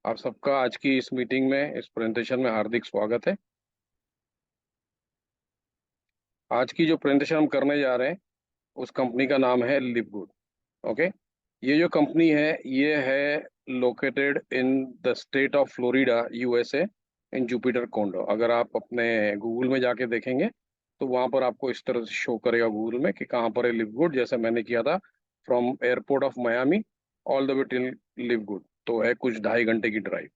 आप सबका आज की इस मीटिंग में, इस प्रेजेंटेशन में हार्दिक स्वागत है। आज की जो प्रेजेंटेशन हम करने जा रहे हैं उस कंपनी का नाम है लिवगुड। ओके। ये जो कंपनी है ये है located in the state of Florida, USA, in Jupiter कोंडो। अगर आप अपने गूगल में जाके देखेंगे तो वहाँ पर आपको इस तरह से शो करेगा गूगल में कि कहाँ पर है लिवगुड, जैसे मैंने किया था from airport of Miami all the way till LiveGood. तो है कुछ 2.5 घंटे की ड्राइव।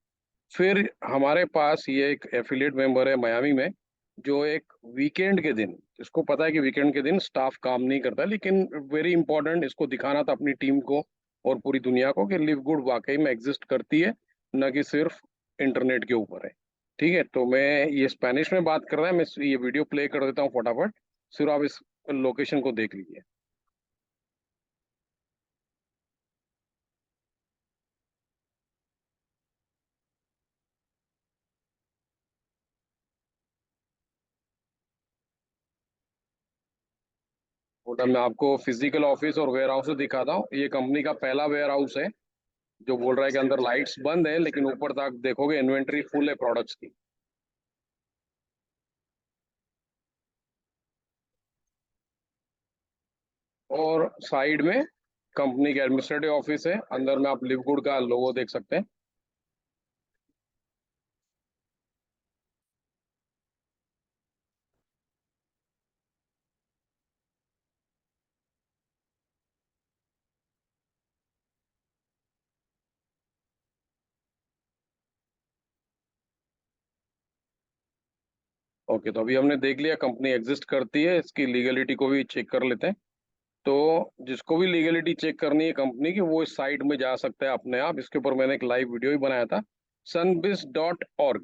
फिर हमारे पास ये एक एफिलिएट मेंबर है मियामी में, जो एक वीकेंड के दिन, इसको पता है कि वीकेंड के दिन स्टाफ काम नहीं करता, लेकिन वेरी इंपॉर्टेंट इसको दिखाना था अपनी टीम को और पूरी दुनिया को कि लिव गुड वाकई में एग्जिस्ट करती है, न कि सिर्फ इंटरनेट के ऊपर है। ठीक है, तो मैं ये स्पेनिश में बात कर रहा है, मैं ये वीडियो प्ले कर देता हूँ फटाफट, सिर्फ आप इस लोकेशन को देख लीजिए। होटल में आपको फिजिकल ऑफिस और वेयर हाउस दिखाता हूँ। ये कंपनी का पहला वेयर हाउस है जो बोल रहा है कि अंदर लाइट्स बंद है, लेकिन ऊपर तक देखोगे इन्वेंटरी फुल है प्रोडक्ट्स की। और साइड में कंपनी के एडमिनिस्ट्रेटिव ऑफिस है, अंदर में आप लिवगुड का लोगो देख सकते हैं। ओके, तो अभी हमने देख लिया कंपनी एग्जिस्ट करती है, इसकी लीगलिटी को भी चेक कर लेते हैं। तो जिसको भी लीगलिटी चेक करनी है कंपनी की, वो इस साइट में जा सकता है अपने आप। इसके ऊपर मैंने एक लाइव वीडियो भी बनाया था, sunbiz.org।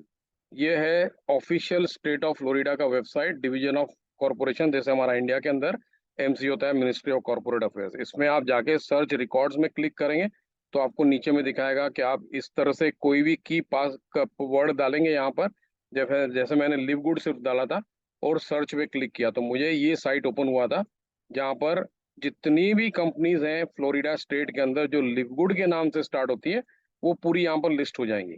ये है ऑफिशियल स्टेट ऑफ फ्लोरिडा का वेबसाइट, डिवीजन ऑफ कॉरपोरेशन, जैसे हमारा इंडिया के अंदर एमसी होता है, मिनिस्ट्री ऑफ कॉर्पोरेट अफेयर्स। इसमें आप जाके सर्च रिकॉर्ड्स में क्लिक करेंगे तो आपको नीचे में दिखाएगा कि आप इस तरह से कोई भी की पास वर्ड डालेंगे यहाँ पर। जैसे जैसे मैंने लिव गुड सिर्फ डाला था और सर्च पे क्लिक किया तो मुझे ये साइट ओपन हुआ था, जहाँ पर जितनी भी कंपनीज हैं फ्लोरिडा स्टेट के अंदर जो लिवगुड के नाम से स्टार्ट होती है, वो पूरी यहाँ पर लिस्ट हो जाएंगी।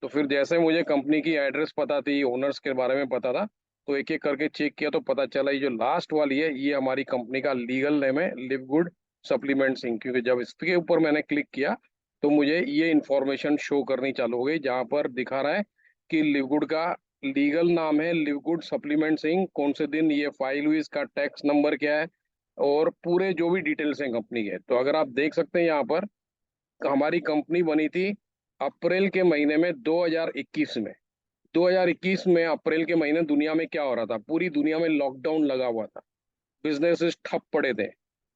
तो फिर जैसे मुझे कंपनी की एड्रेस पता थी, ओनर्स के बारे में पता था, तो एक एक करके चेक किया तो पता चला ये जो लास्ट वाली है ये हमारी कंपनी का लीगल नेम है, लिवगुड सप्लीमेंट सिंह। क्योंकि जब इसके ऊपर मैंने क्लिक किया तो मुझे ये इंफॉर्मेशन शो करनी चालू हो गई, जहाँ पर दिखा रहा है कि लिवगुड का लीगल नाम है लिवगुड सप्लीमेंट सिंह, कौन से दिन ये फाइल हुई, इसका टैक्स नंबर क्या है, और पूरे जो भी डिटेल्स हैं कंपनी के। तो अगर आप देख सकते हैं यहाँ पर, हमारी कंपनी बनी थी अप्रैल के महीने में 2021 में। 2021 में अप्रैल के महीने दुनिया में क्या हो रहा था, पूरी दुनिया में लॉकडाउन लगा हुआ था, बिजनेसेस ठप पड़े थे,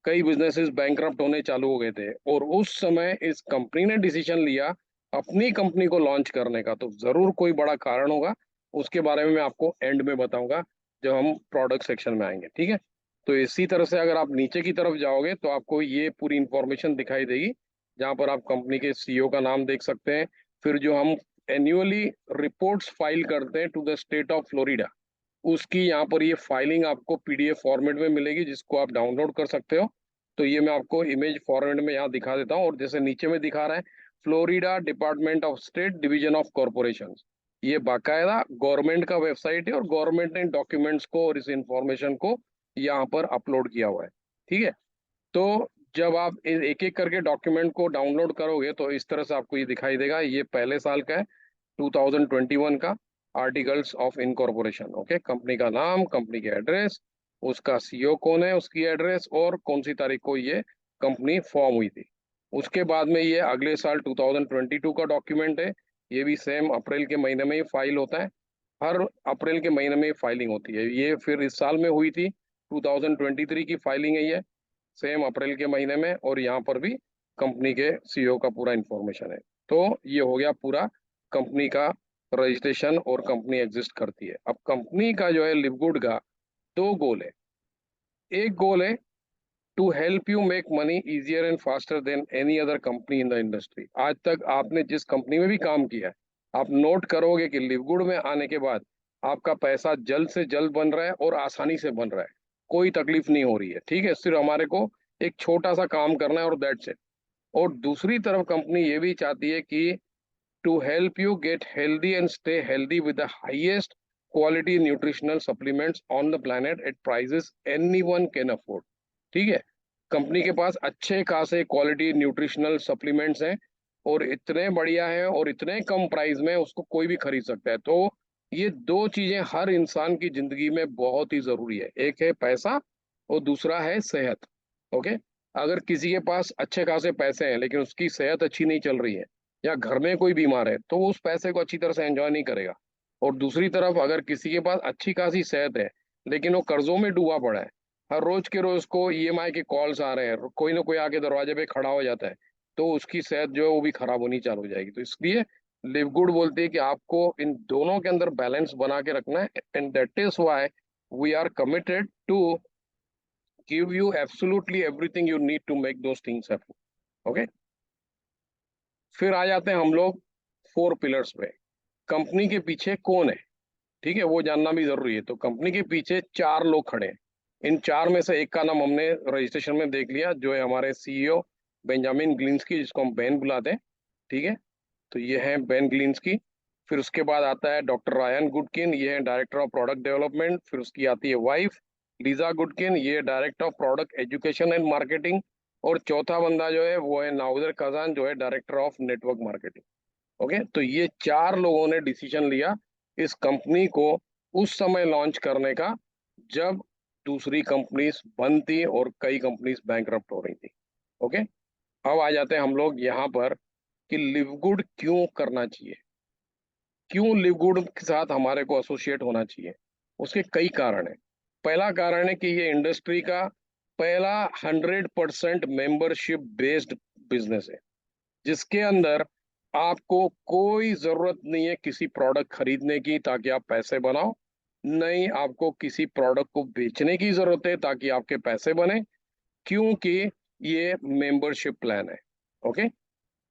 कई बिजनेसेस बैंकरप्ट होने चालू हो गए थे। और उस समय इस कंपनी ने डिसीजन लिया अपनी कंपनी को लॉन्च करने का, तो जरूर कोई बड़ा कारण होगा। उसके बारे में मैं आपको एंड में बताऊंगा जब हम प्रोडक्ट सेक्शन में आएंगे। ठीक है, तो इसी तरह से अगर आप नीचे की तरफ जाओगे तो आपको ये पूरी इंफॉर्मेशन दिखाई देगी, जहाँ पर आप कंपनी के सीईओ का नाम देख सकते हैं। फिर जो हम एनुअली रिपोर्ट्स फाइल करते हैं to the state of Florida, उसकी यहाँ पर ये फाइलिंग आपको पीडीएफ फॉर्मेट में मिलेगी, जिसको आप डाउनलोड कर सकते हो। तो ये मैं आपको इमेज फॉर्मेट में यहाँ दिखा देता हूँ, और जैसे नीचे में दिखा रहा है Florida department of state division of corporation, ये बाकायदा गवर्नमेंट का वेबसाइट है और गवर्नमेंट ने डॉक्यूमेंट्स को और इस इंफॉर्मेशन को यहाँ पर अपलोड किया हुआ है। ठीक है, तो जब आप एक एक करके डॉक्यूमेंट को डाउनलोड करोगे तो इस तरह से आपको ये दिखाई देगा। ये पहले साल का है, 2021 का, articles of incorporation. Okay, company का नाम, कंपनी की एड्रेस, उसका सीईओ कौन है, उसकी एड्रेस, और कौन सी तारीख को ये कंपनी फॉर्म हुई थी। उसके बाद में ये अगले साल 2022 का डॉक्यूमेंट है, ये भी सेम अप्रैल के महीने में ही फाइल होता है। हर अप्रैल के महीने में फाइलिंग होती है। ये फिर इस साल में हुई थी, 2023 की फाइलिंग है ये, सेम अप्रैल के महीने में, और यहाँ पर भी कंपनी के सीईओ का पूरा इंफॉर्मेशन है। तो ये हो गया पूरा कंपनी का रजिस्ट्रेशन, और कंपनी एग्जिस्ट करती है। अब कंपनी का जो है लिवगुड का दो गोल है। एक गोल है to help you make money easier and faster than any other company in the industry. आज तक आपने जिस कंपनी में भी काम किया है, आप नोट करोगे कि लिवगुड में आने के बाद आपका पैसा जल्द से जल्द बन रहा है और आसानी से बन रहा है, कोई तकलीफ नहीं हो रही है। ठीक है, सिर्फ हमारे को एक छोटा सा काम करना है और दैट्स इट। और दूसरी तरफ कंपनी ये भी चाहती है कि to help you get healthy and stay healthy with the highest quality nutritional supplements on the planet at prices anyone can afford. ठीक है, कंपनी के पास अच्छे खासे क्वालिटी न्यूट्रिशनल सप्लीमेंट्स हैं और इतने बढ़िया हैं और इतने कम प्राइस में उसको कोई भी खरीद सकता है। तो ये दो चीजें हर इंसान की जिंदगी में बहुत ही जरूरी है, एक है पैसा और दूसरा है सेहत। ओके, अगर किसी के पास अच्छे खासे पैसे हैं लेकिन उसकी सेहत अच्छी नहीं चल रही है या घर में कोई बीमार है तो वो उस पैसे को अच्छी तरह से एंजॉय नहीं करेगा। और दूसरी तरफ अगर किसी के पास अच्छी खासी सेहत है लेकिन वो कर्जों में डूबा पड़ा है, हर रोज के रोज को ईएमआई के कॉल्स आ रहे हैं, कोई ना कोई आके दरवाजे पे खड़ा हो जाता है, तो उसकी सेहत जो है वो भी खराब होनी चालू हो जाएगी। तो इसलिए लिव गुड बोलते हैं कि आपको इन दोनों के अंदर बैलेंस बना के रखना है, and that is why we are committed to give you absolutely everything you need to make those things happen. Okay, फिर आ जाते हैं हम लोग 4 पिलर्स पे। कंपनी के पीछे कौन है, ठीक है, वो जानना भी जरूरी है। तो कंपनी के पीछे 4 लोग खड़े हैं। इन 4 में से एक का नाम हमने रजिस्ट्रेशन में देख लिया, जो है हमारे सीईओ बेंजामिन ग्लिंस्की, जिसको हम बेन बुलाते हैं। ठीक है, तो ये है बेन ग्लिंस्की। फिर उसके बाद आता है डॉक्टर रायन गुडकिन, ये है डायरेक्टर ऑफ प्रोडक्ट डेवलपमेंट। फिर उसकी आती है वाइफ लीजा गुडकिन, ये director of product education and marketing. और चौथा बंदा जो है वो है नाउजर खजान, जो है director of network marketing. Okay, तो ये 4 लोगों ने डिसीजन लिया इस कंपनी को उस समय लॉन्च करने का जब दूसरी कंपनीज बंद थी और कई कंपनीज बैंकरप्ट हो रही थी। ओके, अब आ जाते हैं हम लोग यहाँ पर कि लिव गुड क्यों करना चाहिए, क्यों लिव गुड के साथ हमारे को एसोसिएट होना चाहिए। उसके कई कारण है। पहला कारण है कि ये इंडस्ट्री का पहला 100% मेंबरशिप बेस्ड बिजनेस है, जिसके अंदर आपको कोई जरूरत नहीं है किसी प्रोडक्ट खरीदने की ताकि आप पैसे बनाओ, नहीं आपको किसी प्रोडक्ट को बेचने की जरूरत है ताकि आपके पैसे बने, क्योंकि ये मेंबरशिप प्लान है। ओके,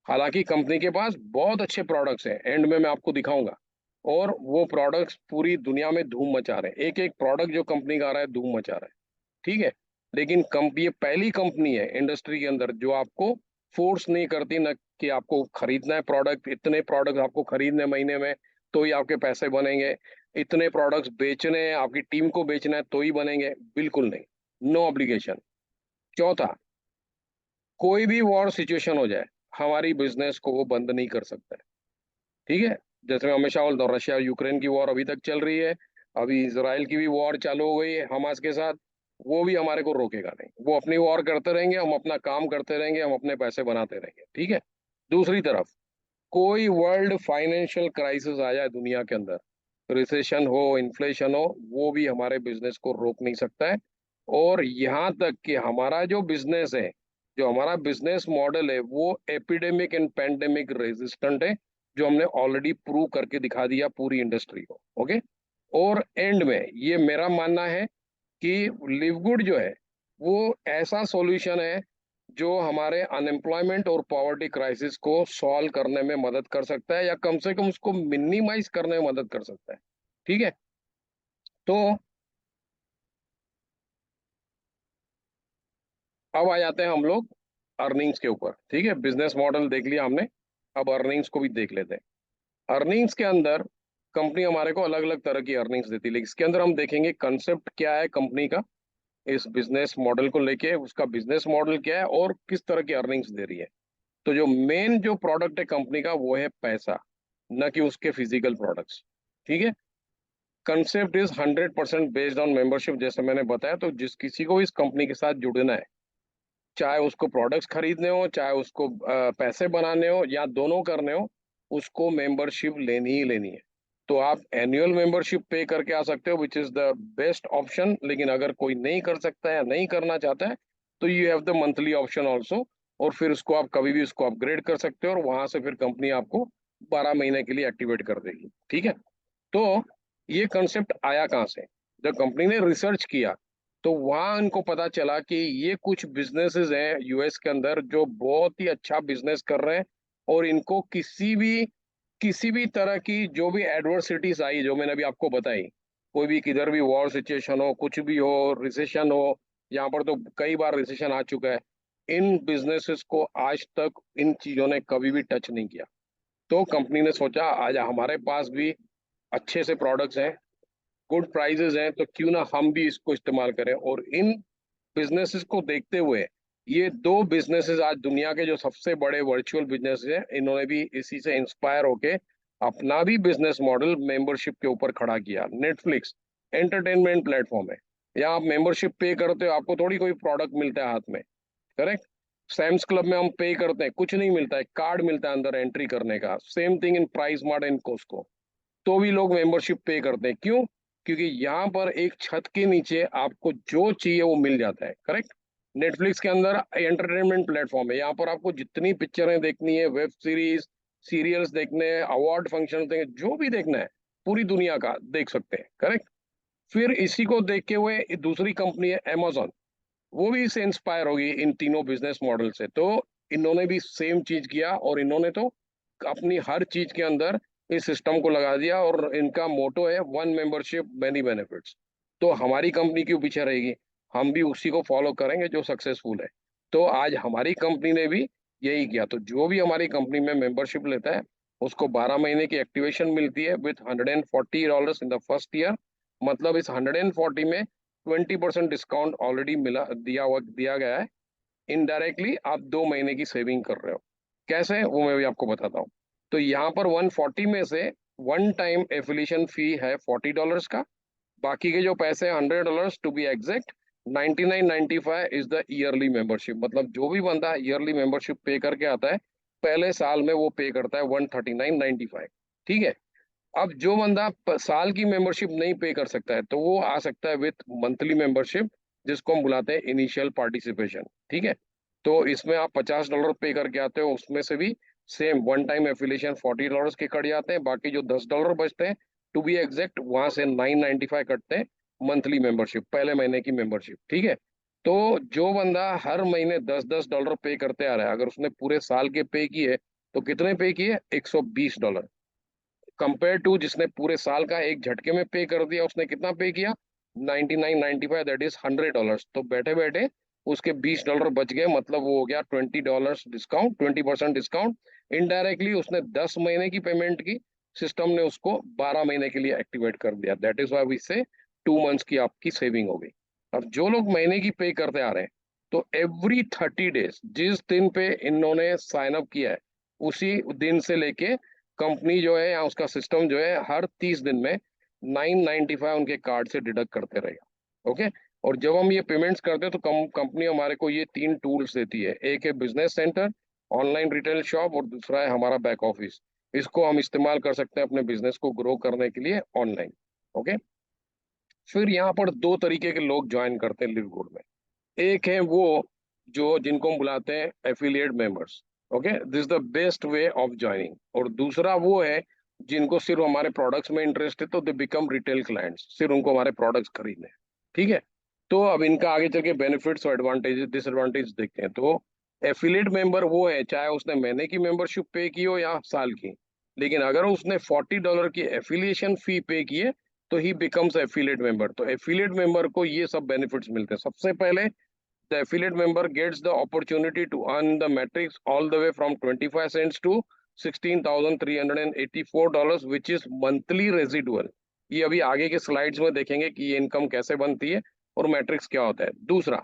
हालांकि कंपनी के पास बहुत अच्छे प्रोडक्ट्स हैं, एंड में मैं आपको दिखाऊंगा, और वो प्रोडक्ट्स पूरी दुनिया में धूम मचा रहे हैं। एक एक प्रोडक्ट जो कंपनी का आ रहा है धूम मचा रहा है। ठीक है, लेकिन ये पहली कंपनी है इंडस्ट्री के अंदर जो आपको फोर्स नहीं करती ना कि आपको खरीदना है प्रोडक्ट, इतने प्रोडक्ट आपको खरीदने हैं महीने में तो ही आपके पैसे बनेंगे, इतने प्रोडक्ट्स बेचने हैं आपकी टीम को बेचना है तो ही बनेंगे, बिल्कुल नहीं, नो ऑब्लिगेशन। चौथा, कोई भी वॉर सिचुएशन हो जाए हमारी बिजनेस को वो बंद नहीं कर सकता है। ठीक है, जैसे मैं हमेशा बोलता हूँ, रशिया यूक्रेन की वॉर अभी तक चल रही है, अभी इसराइल की भी वॉर चालू हो गई है हमास के साथ, वो भी हमारे को रोकेगा नहीं, वो अपनी वॉर करते रहेंगे, हम अपना काम करते रहेंगे, हम अपने पैसे बनाते रहेंगे। ठीक है, दूसरी तरफ कोई वर्ल्ड फाइनेंशियल क्राइसिस आ जाए दुनिया के अंदर, रिसेशन हो, इन्फ्लेशन हो, वो भी हमारे बिजनेस को रोक नहीं सकता है। और यहाँ तक कि हमारा जो बिजनेस है, जो हमारा बिजनेस मॉडल है, वो एपिडेमिक एंड पेंडेमिक रेजिस्टेंट है, जो हमने ऑलरेडी प्रूव करके दिखा दिया पूरी इंडस्ट्री को। ओके, और एंड में ये मेरा मानना है कि लिव गुड जो है वो ऐसा सॉल्यूशन है जो हमारे अनएम्प्लॉयमेंट और पॉवर्टी क्राइसिस को सॉल्व करने में मदद कर सकता है, या कम से कम उसको मिनिमाइज करने में मदद कर सकता है। ठीक है, तो अब आ जाते हैं हम लोग अर्निंग्स के ऊपर। ठीक है, बिजनेस मॉडल देख लिया हमने, अब अर्निंग्स को भी देख लेते हैं। अर्निंग्स के अंदर कंपनी हमारे को अलग अलग तरह की अर्निंग्स देती है, लेकिन इसके अंदर हम देखेंगे कंसेप्ट क्या है कंपनी का, इस बिजनेस मॉडल को लेके उसका बिजनेस मॉडल क्या है और किस तरह की अर्निंग्स दे रही है। तो जो मेन जो प्रोडक्ट है कंपनी का वो है पैसा, न कि उसके फिजिकल प्रोडक्ट्स। ठीक है, concept is 100% based on membership, जैसे मैंने बताया। तो जिस किसी को इस कंपनी के साथ जुड़ना है, चाहे उसको प्रोडक्ट्स खरीदने हो, चाहे उसको पैसे बनाने हो, या दोनों करने हो, उसको मेंबरशिप लेनी ही लेनी है। तो आप एनुअल मेंबरशिप पे करके आ सकते हो, which is the best option. लेकिन अगर कोई नहीं कर सकता है या नहीं करना चाहता है तो you have the monthly option also, और फिर उसको आप कभी भी उसको अपग्रेड कर सकते हो, और वहां से फिर कंपनी आपको 12 महीने के लिए एक्टिवेट कर देगी। ठीक है, तो ये कंसेप्ट आया कहाँ से? जब कंपनी ने रिसर्च किया तो वहां उनको पता चला कि ये कुछ बिजनेसेस हैं यूएस के अंदर जो बहुत ही अच्छा बिजनेस कर रहे हैं, और इनको किसी भी तरह की जो भी एडवर्सिटीज आई, जो मैंने अभी आपको बताई, कोई भी किधर भी वॉर सिचुएशन हो, कुछ भी हो, रिसेशन हो, यहाँ पर तो कई बार रिसेशन आ चुका है, इन बिजनेसेस को आज तक इन चीजों ने कभी भी टच नहीं किया। तो कंपनी ने सोचा आज हमारे पास भी अच्छे से प्रोडक्ट्स हैं, गुड प्राइजेस हैं, तो क्यों ना हम भी इसको इस्तेमाल करें। और इन बिजनेसेस को देखते हुए ये दो बिजनेसेस आज दुनिया के जो सबसे बड़े वर्चुअल बिजनेस हैं, इन्होंने भी इसी से इंस्पायर होके अपना भी बिजनेस मॉडल मेंबरशिप के ऊपर खड़ा किया। नेटफ्लिक्स एंटरटेनमेंट प्लेटफॉर्म है, यहाँ आप मेंबरशिप पे करते हो, आपको थोड़ी कोई प्रोडक्ट मिलता है हाथ में, करेक्ट। सैम्स क्लब में हम पे करते हैं, कुछ नहीं मिलता है, कार्ड मिलता है अंदर एंट्री करने का। Same thing in Price Mart and Costco, तो भी लोग मेंबरशिप पे करते हैं। क्यों? क्योंकि यहाँ पर एक छत के नीचे आपको जो चाहिए वो मिल जाता है, करेक्ट। नेटफ्लिक्स के अंदर एंटरटेनमेंट प्लेटफॉर्म है, यहाँ पर आपको जितनी पिक्चरें देखनी है, वेब सीरीज, सीरियल्स देखने हैं, अवार्ड फंक्शन देखने, जो भी देखना है पूरी दुनिया का देख सकते हैं, करेक्ट। फिर इसी को देखते हुए दूसरी कंपनी है Amazon, वो भी इससे इंस्पायर होगी इन तीनों बिजनेस मॉडल से। तो इन्होंने भी सेम चीज किया, और इन्होंने तो अपनी हर चीज के अंदर इस सिस्टम को लगा दिया, और इनका मोटो है वन मेंबरशिप मैनी बेनिफिट्स। तो हमारी कंपनी क्यों पीछे रहेगी, हम भी उसी को फॉलो करेंगे जो सक्सेसफुल है। तो आज हमारी कंपनी ने भी यही किया। तो जो भी हमारी कंपनी में मेंबरशिप लेता है उसको 12 महीने की एक्टिवेशन मिलती है with $140 in the first year. मतलब इस 140 में 20% डिस्काउंट ऑलरेडी दिया गया है। इनडायरेक्टली आप 2 महीने की सेविंग कर रहे हो। कैसे, वो मैं भी आपको बताता हूँ। तो यहाँ पर 140 में से वन टाइम एफिलिएशन फी है $40 का, बाकी के जो पैसे हैं $100 to be exact. 99.95 is the yearly membership. मतलब जो भी बंदा ईयरली मेंबरशिप पे करके आता है, पहले साल में वो पे करता है 139.95, ठीक है। अब जो बंदा साल की मेंबरशिप नहीं पे कर सकता है, तो वो आ सकता है विथ मंथली मेंबरशिप, जिसको हम बुलाते हैं इनिशियल पार्टिसिपेशन, ठीक है। तो इसमें आप $50 पे करके आते हो, उसमें से भी सेम वन टाइम एफिलिएशन $40 के कट जाते हैं, बाकी जो $10 बचते हैं, टू बी एग्जैक्ट वहां से 995 कटते हैं मंथली मेंबरशिप, पहले महीने की मेंबरशिप, ठीक है। तो जो बंदा हर महीने $10 पे करते आ रहा है, अगर उसने पूरे साल के पे किए, तो कितने पे किए, $120, कंपेयर टू जिसने पूरे साल का एक झटके में पे कर दिया, उसने कितना पे किया, 99.95, दैट इज $100। तो बैठे बैठे उसके $20 बच गए, मतलब वो हो गया $20 डिस्काउंट, 20% डिस्काउंट। इनडायरेक्टली उसने 10 महीने की पेमेंट की, सिस्टम ने उसको 12 महीने के लिए एक्टिवेट कर दिया। दैट इज वाई वी से 2 मंथ्स की आपकी सेविंग हो गई। अब जो लोग महीने की पे करते आ रहे हैं, तो एवरी 30 डेज जिस दिन पे इन्होंने साइन अप किया है, उसी दिन से लेके कंपनी जो है या उसका सिस्टम जो है हर 30 दिन में 995 उनके कार्ड से डिडक्ट करते रहेगा, ओके। और जब हम ये पेमेंट्स करते हैं, तो कंपनी हमारे को ये 3 टूल्स देती है। एक है business centre, online retail shop, और दूसरा है हमारा बैक ऑफिस। इसको हम इस्तेमाल कर सकते हैं अपने बिजनेस को ग्रो करने के लिए ऑनलाइन, ओके। फिर यहाँ पर दो तरीके के लोग ज्वाइन करते हैं लिव गुड में। एक है वो जो जिनको हम बुलाते हैं affiliate members, okay, this is the best way of joining. और दूसरा वो है जिनको सिर्फ हमारे प्रोडक्ट्स में इंटरेस्ट है, तो दे बिकम रिटेल क्लाइंट्स, सिर्फ उनको हमारे प्रोडक्ट्स खरीदने हैं, ठीक है। तो अब इनका आगे चल के बेनिफिट्स और एडवांटेजेस डिसएडवांटेज देखते हैं। तो एफिलिएट मेंबर वो है, चाहे उसने महीने की मेंबरशिप पे की हो या साल की, लेकिन अगर उसने $40 की एफिलिएशन फी पे की है, तो ही बिकम्स एफिलिएट मेंबर। तो एफिलिएट मेंबर को ये सब बेनिफिट्स मिलते हैं। सबसे पहले, the affiliate member gets the opportunity to earn the metrics all the way from 25 cents to $16,384, which is monthly residual। ये अभी आगे के स्लाइड्स में देखेंगे कि ये इनकम कैसे बनती है और मैट्रिक्स क्या होता है। दूसरा,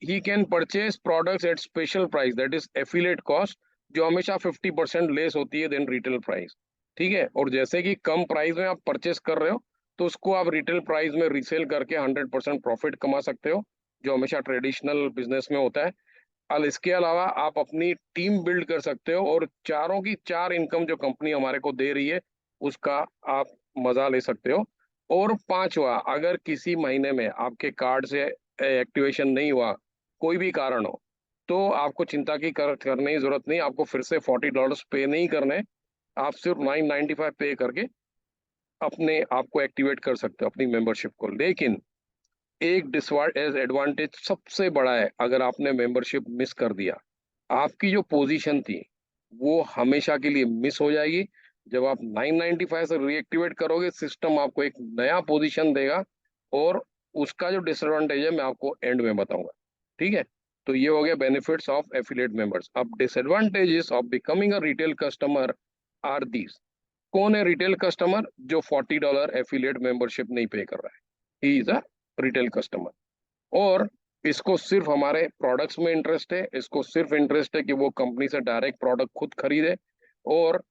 he can purchase products at special price, that is affiliate cost, जो हमेशा 50% लेस होती है देन रिटेल प्राइस, ठीक है। और जैसे कि कम प्राइस में आप परचेस कर रहे हो, तो उसको आप रिटेल प्राइस में रीसेल करके 100% प्रॉफिट कमा सकते हो, जो हमेशा ट्रेडिशनल बिजनेस में होता है। अब इसके अलावा आप अपनी टीम बिल्ड कर सकते हो, और चारों की चार इनकम जो कंपनी हमारे को दे रही है उसका आप मजा ले सकते हो। और पांचवा, अगर किसी महीने में आपके कार्ड से एक्टिवेशन नहीं हुआ, कोई भी कारण हो, तो आपको चिंता करने की जरूरत नहीं, आपको फिर से $40 पे नहीं करने। आप सिर्फ 995 पे करके अपने आप को एक्टिवेट कर सकते हो अपनी मेंबरशिप को। लेकिन एक एडवांटेज सबसे बड़ा है, अगर आपने मेंबरशिप मिस कर दिया, आपकी जो पोजीशन थी वो हमेशा के लिए मिस हो जाएगी। जब आप 995 से रीएक्टिवेट करोगे, सिस्टम आपको एक नया पोजीशन देगा, और उसका जो डिसएडवांटेज है मैं आपको एंड में बताऊंगा, ठीक है। तो ये हो गया बेनिफिट्स ऑफ एफिलिएट मेंबर्स। अब disadvantages of becoming a retail customer are these. कौन है रिटेल कस्टमर? जो $40 एफिलिएट मेंबरशिप नहीं पे कर रहा है, he is a retail customer. और इसको सिर्फ हमारे प्रोडक्ट्स में इंटरेस्ट है, इसको सिर्फ इंटरेस्ट है कि वो कंपनी से डायरेक्ट प्रोडक्ट खुद खरीदे, और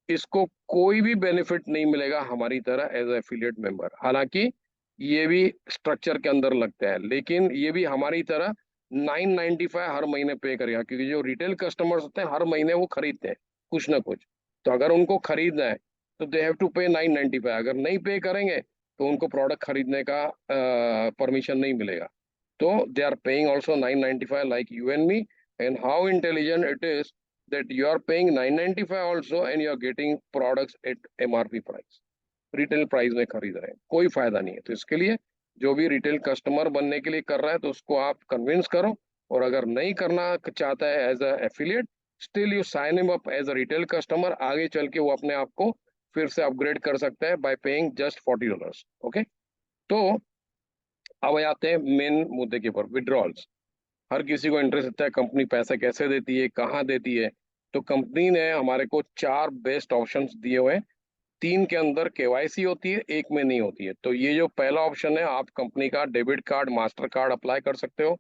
इसको कोई भी बेनिफिट नहीं मिलेगा हमारी तरह एज एफिलिएट मेंबर। हालांकि ये भी स्ट्रक्चर के अंदर लगता है, लेकिन ये भी हमारी तरह 995 हर महीने पे करेगा, क्योंकि जो रिटेल कस्टमर्स होते हैं हर महीने वो खरीदते हैं कुछ ना कुछ। तो अगर उनको खरीदना है तो दे हैव टू पे 995। अगर नहीं पे करेंगे तो उनको प्रोडक्ट खरीदने का परमिशन नहीं मिलेगा। तो they are paying also 995 like you and me. And how intelligent it is that you are paying 995 also and you are getting products at MRP price, retail price में खरीद रहे हैं, कोई फायदा नहीं है। तो इसके लिए जो भी रिटेल कस्टमर बनने के लिए कर रहा है तो उसको आप कन्विंस करो, और अगर नहीं करना चाहता है as a affiliate, still you sign him up as a retail customer. आगे चल के वो अपने आप को फिर से अपग्रेड कर सकता है बाय पेइंग जस्ट $40। ओके, तो अब आते हैं मेन मुद्दे के ऊपर, विड्रॉल्स। हर किसी को इंटरेस्ट रहता है कंपनी पैसे कैसे देती है, कहाँ देती है। तो कंपनी ने हमारे को 4 बेस्ट ऑप्शंस दिए हुए हैं। 3 के अंदर केवाईसी होती है, 1 में नहीं होती है। तो ये जो पहला ऑप्शन है, आप कंपनी का debit card, master card apply कर सकते हो।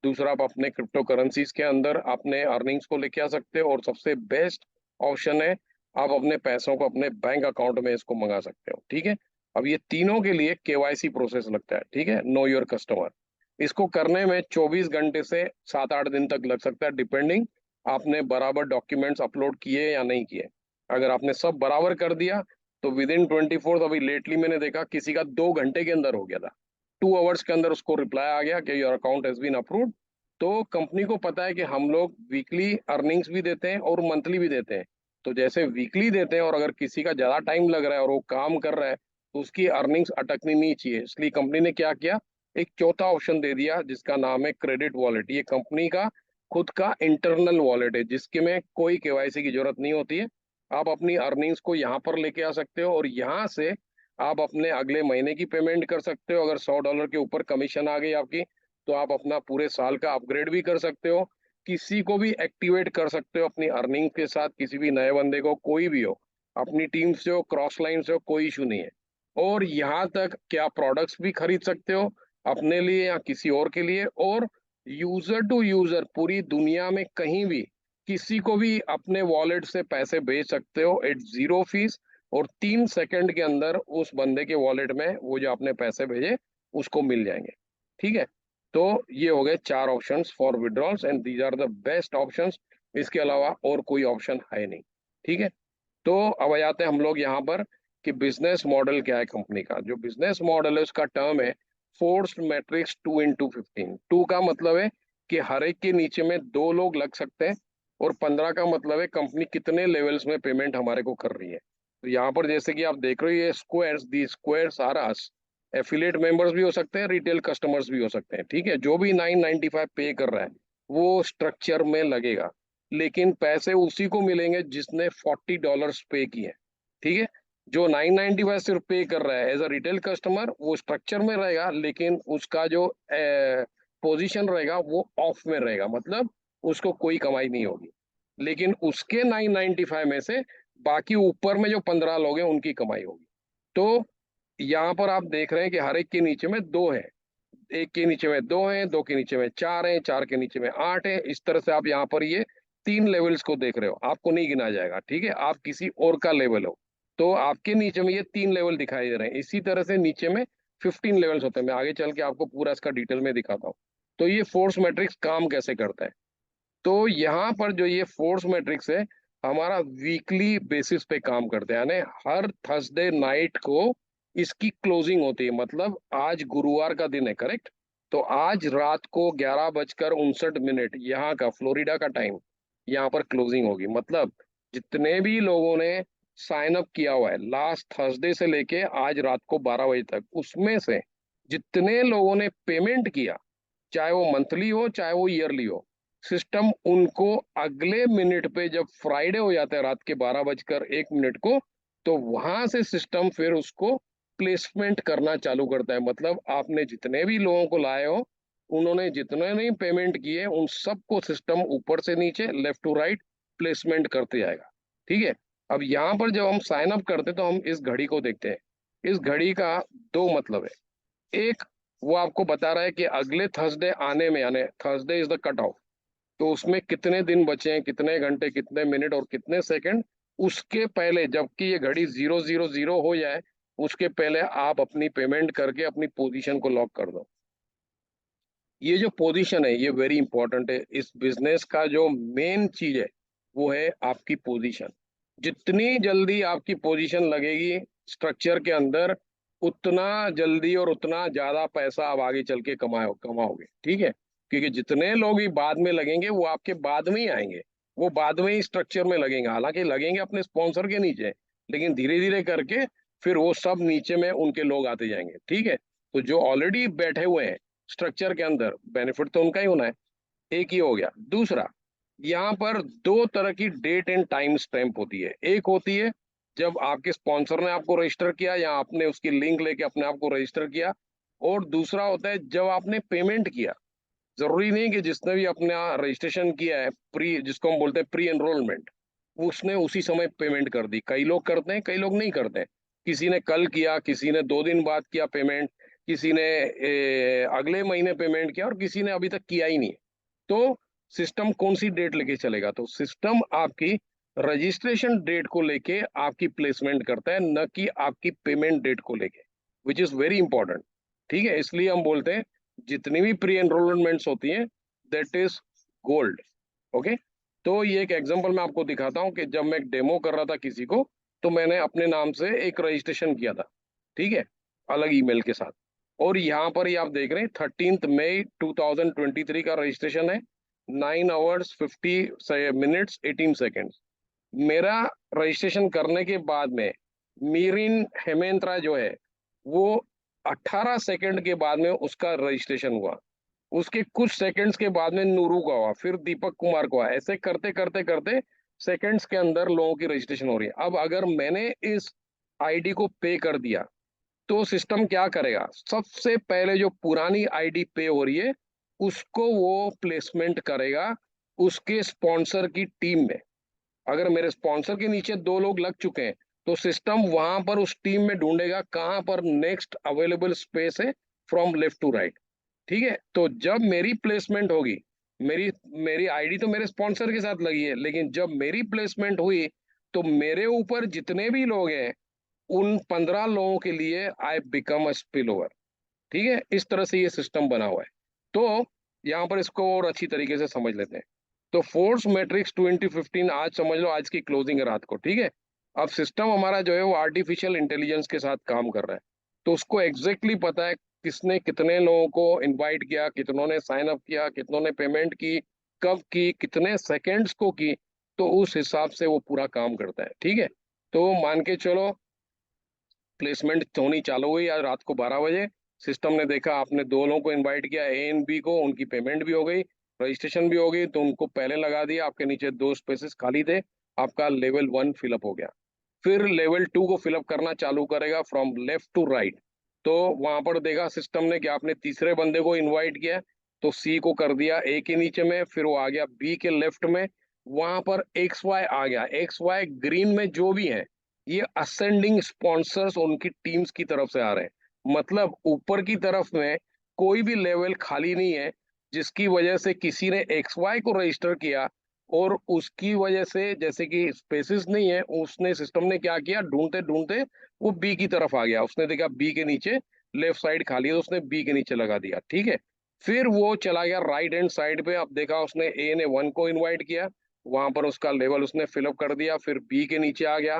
दूसरा, आप अपने क्रिप्टो करेंसीज के अंदर अपने अर्निंग्स को लेके आ सकते हो। और सबसे बेस्ट ऑप्शन है, आप अपने पैसों को अपने बैंक अकाउंट में इसको मंगा सकते हो। ठीक है, अब ये तीनों के लिए केवाईसी प्रोसेस लगता है। ठीक है, नो योर कस्टमर। इसको करने में 24 घंटे से 7-8 दिन तक लग सकता है, डिपेंडिंग आपने बराबर डॉक्यूमेंट्स अपलोड किए या नहीं किए। अगर आपने सब बराबर कर दिया तो विद इन 24, अभी लेटली मैंने देखा किसी का 2 घंटे के अंदर हो गया था। 2 आवर्स के अंदर उसको रिप्लाई आ गया कि your account has been approved. तो कंपनी को पता है कि हम लोग वीकली अर्निंग्स भी देते हैं और मंथली भी देते हैं। तो जैसे वीकली देते हैं और अगर किसी का ज्यादा टाइम लग रहा है और वो काम कर रहा है तो उसकी अर्निंग्स अटकनी नहीं चाहिए। इसलिए कंपनी ने क्या किया, एक चौथा ऑप्शन दे दिया जिसका नाम है क्रेडिट वॉलेट। ये कंपनी का खुद का इंटरनल वॉलेट है जिसके में कोई केवाईसी की जरूरत नहीं होती है। आप अपनी अर्निंग्स को यहाँ पर लेके आ सकते हो और यहाँ से आप अपने अगले महीने की पेमेंट कर सकते हो। अगर $100 के ऊपर कमीशन आ गई आपकी तो आप अपना पूरे साल का अपग्रेड भी कर सकते हो। किसी को भी एक्टिवेट कर सकते हो अपनी अर्निंग के साथ, किसी भी नए बंदे को, कोई भी हो, अपनी टीम से हो, क्रॉस लाइन से हो, कोई इशू नहीं है। और यहाँ तक क्या प्रोडक्ट्स भी खरीद सकते हो अपने लिए या किसी और के लिए। और यूजर टू यूजर पूरी दुनिया में कहीं भी किसी को भी अपने वॉलेट से पैसे भेज सकते हो एट जीरो फीस। और 3 सेकंड के अंदर उस बंदे के वॉलेट में वो जो आपने पैसे भेजे उसको मिल जाएंगे। ठीक है, तो ये हो गए 4 options for withdrawals and these are the best options. इसके अलावा और कोई ऑप्शन है नहीं। ठीक है, तो अब आ जाते हैं हम लोग यहाँ पर कि बिजनेस मॉडल क्या है कंपनी का। जो बिजनेस मॉडल है उसका टर्म है फोर्स्ड मैट्रिक्स 2x15। 2 का मतलब है कि हर एक के नीचे में 2 लोग लग सकते हैं, और 15 का मतलब है कंपनी कितने लेवल्स में पेमेंट हमारे को कर रही है। तो यहाँ पर जैसे कि आप देख रहे हो ये squares, the squares are us. Affiliate members भी हो सकते हैं, रिटेल कस्टमर्स भी हो सकते हैं। ठीक है, जो भी 995 पे कर रहा है वो स्ट्रक्चर में लगेगा, लेकिन पैसे उसी को मिलेंगे जिसने $40 पे किए। ठीक है, जो 995 सिर्फ पे कर रहा है एज अ रिटेल कस्टमर वो स्ट्रक्चर में रहेगा, लेकिन उसका जो पोजीशन रहेगा वो ऑफ में रहेगा, मतलब उसको कोई कमाई नहीं होगी। लेकिन उसके 995 में से बाकी ऊपर में जो 15 लोग हैं उनकी कमाई होगी। तो यहाँ पर आप देख रहे हैं कि हर एक के नीचे में 2 है, एक के नीचे में 2 हैं, 2 के नीचे में 4 हैं, 4 के नीचे में 8 है। इस तरह से आप यहाँ पर ये 3 लेवल्स को देख रहे हो, आपको नहीं गिना जाएगा। ठीक है, आप किसी और का लेवल हो तो आपके नीचे में ये 3 लेवल दिखाई दे रहे हैं। इसी तरह से नीचे में 15 लेवल्स होते हैं। मैं आगे चल के आपको पूरा इसका डिटेल में दिखाता हूँ। तो ये फोर्स मैट्रिक्स काम कैसे करता है। तो यहाँ पर जो ये फोर्स मैट्रिक्स है हमारा वीकली बेसिस पे काम करते हैं, यानी हर थर्सडे नाइट को इसकी क्लोजिंग होती है। मतलब आज गुरुवार का दिन है, करेक्ट। तो आज रात को 11:59 यहाँ का फ्लोरिडा का टाइम, यहाँ पर क्लोजिंग होगी। मतलब जितने भी लोगों ने साइन अप किया हुआ है लास्ट थर्सडे से लेके आज रात को 12 बजे तक, उसमें से जितने लोगों ने पेमेंट किया, चाहे वो मंथली हो चाहे वो ईयरली हो, सिस्टम उनको अगले मिनट पे जब फ्राइडे हो जाता है रात के 12:01 को, तो वहां से सिस्टम फिर उसको प्लेसमेंट करना चालू करता है। मतलब आपने जितने भी लोगों को लाए हो, उन्होंने जितने नहीं पेमेंट किए उन सबको सिस्टम ऊपर से नीचे, लेफ्ट टू राइट प्लेसमेंट करते जाएगा। ठीक है, अब यहाँ पर जब हम साइन अप करते हैं तो हम इस घड़ी को देखते हैं। इस घड़ी का दो मतलब है। एक, वो आपको बता रहा है कि अगले थर्सडे आने में, यानी Thursday is the cut off, तो उसमें कितने दिन बचे हैं, कितने घंटे, कितने मिनट और कितने सेकंड। उसके पहले, जबकि ये घड़ी 000 हो जाए, उसके पहले आप अपनी पेमेंट करके अपनी पोजीशन को लॉक कर दो। ये जो पोजीशन है ये वेरी इंपॉर्टेंट है। इस बिजनेस का जो मेन चीज है वो है आपकी पोजीशन। जितनी जल्दी आपकी पोजीशन लगेगी स्ट्रक्चर के अंदर, उतना जल्दी और उतना ज्यादा पैसा आप आगे चल के कमाओगे, ठीक है। क्योंकि जितने लोग ही बाद में लगेंगे वो आपके बाद में ही आएंगे, वो बाद में ही स्ट्रक्चर में लगेंगे, हालांकि लगेंगे अपने स्पॉन्सर के नीचे, लेकिन धीरे धीरे करके फिर वो सब नीचे में उनके लोग आते जाएंगे, ठीक है। तो जो ऑलरेडी बैठे हुए हैं स्ट्रक्चर के अंदर, बेनिफिट तो उनका ही होना है। एक ही हो गया। दूसरा, यहाँ पर दो तरह की डेट एंड टाइम स्टैम्प होती है। एक होती है जब आपके स्पॉन्सर ने आपको रजिस्टर किया या आपने उसकी लिंक लेके अपने आप को रजिस्टर किया, और दूसरा होता है जब आपने पेमेंट किया। जरूरी नहीं कि जिसने भी अपना रजिस्ट्रेशन किया है, प्री, जिसको हम बोलते हैं प्री एनरोलमेंट, उसने उसी समय पेमेंट कर दी। कई लोग करते हैं, कई लोग नहीं करते हैं। किसी ने कल किया, किसी ने 2 दिन बाद किया पेमेंट, किसी ने अगले महीने पेमेंट किया और किसी ने अभी तक किया ही नहीं है। तो सिस्टम कौन सी डेट लेके चलेगा? तो सिस्टम आपकी रजिस्ट्रेशन डेट को लेके आपकी प्लेसमेंट करता है, न कि आपकी पेमेंट डेट को लेके, विच इज वेरी इंपॉर्टेंट, ठीक है। इसलिए हम बोलते हैं जितनी भी प्री एनरोलमेंट्स होती हैं, दैट इज गोल्ड। ओके। तो ये एक एग्जांपल मैं आपको दिखाता हूँ कि जब मैं एक डेमो कर रहा था किसी को, तो मैंने अपने नाम से एक रजिस्ट्रेशन किया था, ठीक है, अलग ईमेल के साथ। और यहाँ पर ही आप देख रहे हैं 13 मई 2023 का रजिस्ट्रेशन है, 9 hours 50 minutes 18 seconds। मेरा रजिस्ट्रेशन करने के बाद में मीरिन हेमेंत्रा जो है, वो 18 सेकंड के बाद में उसका रजिस्ट्रेशन हुआ। उसके कुछ सेकंड्स के बाद में नूरू का हुआ, फिर दीपक कुमार का हुआ। ऐसे करते करते करते सेकंड्स के अंदर लोगों की रजिस्ट्रेशन हो रही है। अब अगर मैंने इस आईडी को पे कर दिया, तो सिस्टम क्या करेगा? सबसे पहले जो पुरानी आईडी पे हो रही है उसको वो प्लेसमेंट करेगा उसके स्पॉन्सर की टीम में। अगर मेरे स्पॉन्सर के नीचे 2 लोग लग चुके हैं, तो सिस्टम वहां पर उस टीम में ढूंढेगा कहां पर नेक्स्ट अवेलेबल स्पेस है, फ्रॉम लेफ्ट टू राइट, ठीक है। तो जब मेरी प्लेसमेंट होगी, मेरी मेरी आईडी तो मेरे स्पॉन्सर के साथ लगी है, लेकिन जब मेरी प्लेसमेंट हुई, तो मेरे ऊपर जितने भी लोग हैं उन 15 लोगों के लिए I become a spill over, ठीक है। इस तरह से ये सिस्टम बना हुआ है। तो यहाँ पर इसको और अच्छी तरीके से समझ लेते हैं। तो फोर्स मैट्रिक्स 2015 आज समझ लो, आज की क्लोजिंग है रात को, ठीक है। अब सिस्टम हमारा जो है वो आर्टिफिशियल इंटेलिजेंस के साथ काम कर रहा है। तो उसको एग्जैक्टली पता है किसने कितने लोगों को इनवाइट किया, कितनों ने साइन अप किया, कितनों ने पेमेंट की, कब की, कितने सेकेंड्स को की। तो उस हिसाब से वो पूरा काम करता है, ठीक है। तो मान के चलो प्लेसमेंट होनी चालू हुई आज रात को 12 बजे। सिस्टम ने देखा आपने 2 लोगों को इनवाइट किया, ए एंड बी को, उनकी पेमेंट भी हो गई, रजिस्ट्रेशन भी हो गई, तो उनको पहले लगा दिया, आपके नीचे 2 स्पेसेस खाली थे, आपका लेवल 1 फिलअप हो गया। फिर लेवल 2 को फिलअप करना चालू करेगा फ्रॉम लेफ्ट टू राइट। तो वहां पर देखा सिस्टम ने कि आपने तीसरे बंदे को इनवाइट किया, तो सी को कर दिया ए के नीचे में, फिर वो आ गया बी के लेफ्ट में। वहां पर एक्स वाई आ गया, एक्स वाई ग्रीन में जो भी है, ये असेंडिंग स्पॉन्सर्स उनकी टीम्स की तरफ से आ रहे हैं। मतलब ऊपर की तरफ में कोई भी लेवल खाली नहीं है, जिसकी वजह से किसी ने एक्स वाई को रजिस्टर किया और उसकी वजह से जैसे कि स्पेसिस नहीं है, उसने सिस्टम ने क्या किया, ढूंढते ढूंढते वो बी की तरफ आ गया। उसने देखा बी के नीचे लेफ्ट साइड खाली है, तो उसने बी के नीचे लगा दिया, ठीक है। फिर वो चला गया राइट हैंड साइड पे। अब देखा उसने ए ने 1 को इनवाइट किया, वहां पर उसका लेवल उसने फिलअप कर दिया, फिर बी के नीचे आ गया।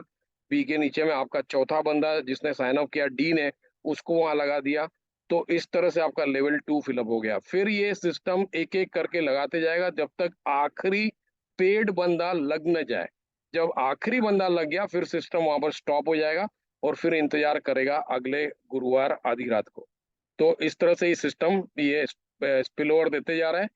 बी के नीचे में आपका चौथा बंदा जिसने साइन अप किया डी ने, उसको वहां लगा दिया। तो इस तरह से आपका लेवल 2 फिलअप हो गया। फिर ये सिस्टम एक एक करके लगाते जाएगा जब तक आखिरी पेड बंदा लग न जाए। जब आखिरी बंदा लग गया फिर सिस्टम वहां पर स्टॉप हो जाएगा और फिर इंतजार करेगा अगले गुरुवार आधी रात को। तो इस तरह से ये सिस्टम ये स्पिल ओवर देते जा रहा है।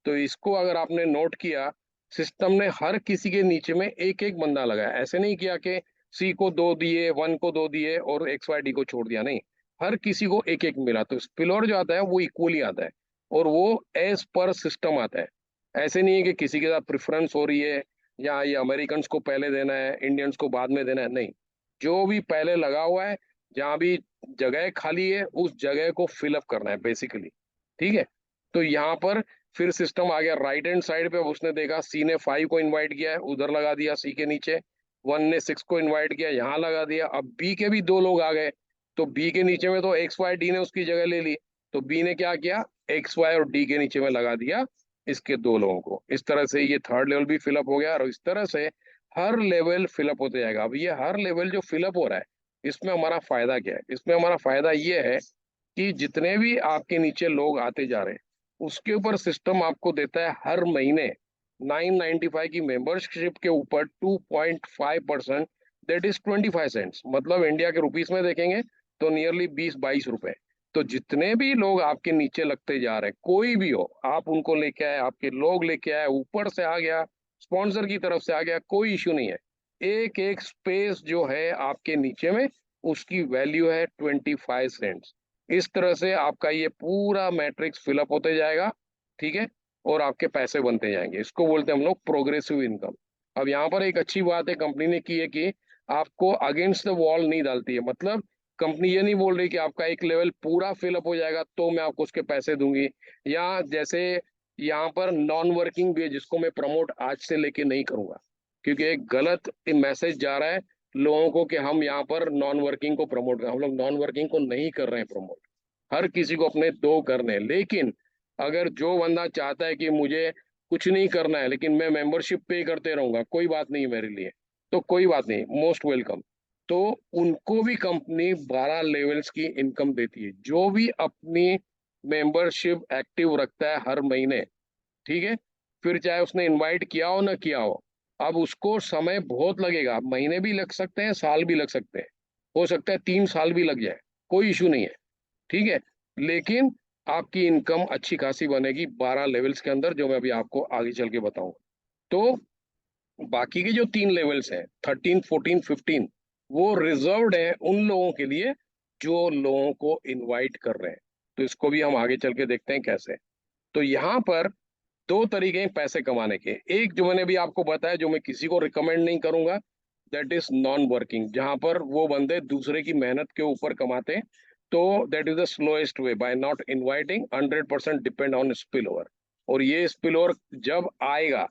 तो इसको अगर आपने नोट किया, सिस्टम ने हर किसी के नीचे में एक एक बंदा लगाया, ऐसे नहीं किया कि सी को 2 दिए, 1 को 2 दिए और एक्स वाई डी को छोड़ दिया, नहीं, हर किसी को एक एक मिला। तो स्पिल ओवर जो आता है वो इक्वली आता है और वो एज पर सिस्टम आता है। ऐसे नहीं है कि किसी के साथ प्रेफरेंस हो रही है या ये अमेरिकन को पहले देना है, इंडियंस को बाद में देना है, नहीं। जो भी पहले लगा हुआ है, जहाँ भी जगह खाली है, उस जगह को फिलअप करना है बेसिकली। ठीक है। तो यहाँ पर फिर सिस्टम आ गया राइट हैंड साइड पे। अब उसने देखा सी ने 5 को इनवाइट किया है, उधर लगा दिया सी के नीचे। 1 ने 6 को इनवाइट किया, यहाँ लगा दिया। अब बी के भी 2 लोग आ गए, तो बी के नीचे में तो एक्स वाई डी ने उसकी जगह ले ली। तो बी ने क्या किया, एक्स वाई और डी के नीचे में लगा दिया इसके 2 लोगों को। इस तरह से ये थर्ड लेवल भी फिलअप हो गया, और इस तरह से हर लेवल फिलअप होते जाएगा। अब ये हर लेवल जो फिलअप हो रहा है, इसमें हमारा फायदा क्या है? इसमें हमारा फायदा ये है कि जितने भी आपके नीचे लोग आते जा रहे हैं, उसके ऊपर सिस्टम आपको देता है हर महीने 995 की मेंबरशिप के ऊपर 2.5%, दैट इज 25 सेंट्स। मतलब इंडिया के रुपीस में देखेंगे तो नियरली 20-22 रुपए। तो जितने भी लोग आपके नीचे लगते जा रहे हैं, कोई भी हो, आप उनको लेके आए, आपके लोग लेके आए, ऊपर से आ गया, स्पॉन्सर की तरफ से आ गया, कोई इश्यू नहीं है। एक एक स्पेस जो है आपके नीचे में, उसकी वैल्यू है 25 सेंट्स। इस तरह से आपका ये पूरा मैट्रिक्स फिलअप होते जाएगा। ठीक है। और आपके पैसे बनते जाएंगे। इसको बोलते हैं हम लोग प्रोग्रेसिव इनकम। अब यहाँ पर एक अच्छी बात है कंपनी ने की है कि आपको अगेंस्ट द वॉल नहीं डालती है। मतलब कंपनी ये नहीं बोल रही कि आपका एक लेवल पूरा फिलअप हो जाएगा तो मैं आपको उसके पैसे दूंगी, या जैसे यहाँ पर नॉन वर्किंग भी है जिसको मैं प्रमोट आज से लेके नहीं करूंगा, क्योंकि एक गलत मैसेज जा रहा है लोगों को कि हम यहाँ पर नॉन वर्किंग को प्रमोट कर। हम लोग नॉन वर्किंग को नहीं कर रहे हैं प्रमोट। हर किसी को अपने दो करने हैं। लेकिन अगर जो बंदा चाहता है कि मुझे कुछ नहीं करना है लेकिन मैं मेंबरशिप पे करते रहूंगा, कोई बात नहीं मेरे लिए, तो कोई बात नहीं, मोस्ट वेलकम। तो उनको भी कंपनी 12 लेवल्स की इनकम देती है, जो भी अपनी मेंबरशिप एक्टिव रखता है हर महीने। ठीक है। फिर चाहे उसने इनवाइट किया हो ना किया हो, अब उसको समय बहुत लगेगा, महीने भी लग सकते हैं, साल भी लग सकते हैं, हो सकता है 3 साल भी लग जाए, कोई इशू नहीं है। ठीक है। लेकिन आपकी इनकम अच्छी खासी बनेगी 12 लेवल्स के अंदर, जो मैं अभी आपको आगे चल के बताऊं। तो बाकी के जो 3 लेवल्स हैं, 13, 14, 15, वो रिजर्व्ड है उन लोगों के लिए जो लोगों को इनवाइट कर रहे हैं। तो इसको भी हम आगे चल के देखते हैं कैसे। तो यहाँ पर 2 तरीके हैं पैसे कमाने के। एक जो मैंने भी आपको बताया, जो मैं किसी को रिकमेंड नहीं करूंगा, दैट इज नॉन वर्किंग, जहां पर वो बंदे दूसरे की मेहनत के ऊपर कमाते हैं। तो that is the slowest way, by not inviting 100% depend on spill over. और ये स्पिल ओवर जब आएगा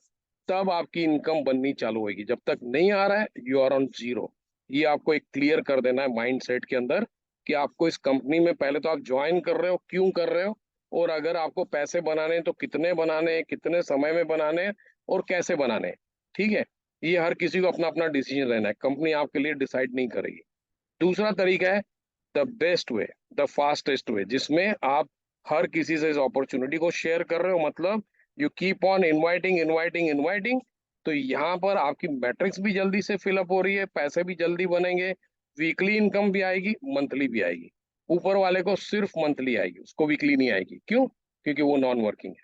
तब आपकी इनकम बननी चालू होगी, जब तक नहीं आ रहा है यू आर ऑन जीरो। ये आपको एक क्लियर कर देना है माइंड सेट के अंदर कि आपको इस कंपनी में पहले तो आप ज्वाइन कर रहे हो, क्यों कर रहे हो, और अगर आपको पैसे बनाने हैं तो कितने बनाने हैं, कितने समय में बनाने हैं, और कैसे बनाने हैं। ठीक है। ये हर किसी को अपना अपना डिसीजन लेना है, कंपनी आपके लिए डिसाइड नहीं करेगी। दूसरा तरीका है the best way, the fastest way, जिसमें आप हर किसी से इस अपॉर्चुनिटी को शेयर कर रहे हो। मतलब you keep on inviting inviting inviting. तो यहाँ पर आपकी मैट्रिक्स भी जल्दी से फिलअप हो रही है, पैसे भी जल्दी बनेंगे, वीकली इनकम भी आएगी, मंथली भी आएगी। ऊपर वाले को सिर्फ मंथली आएगी, उसको वीकली नहीं आएगी। क्यों? क्योंकि वो नॉन वर्किंग है।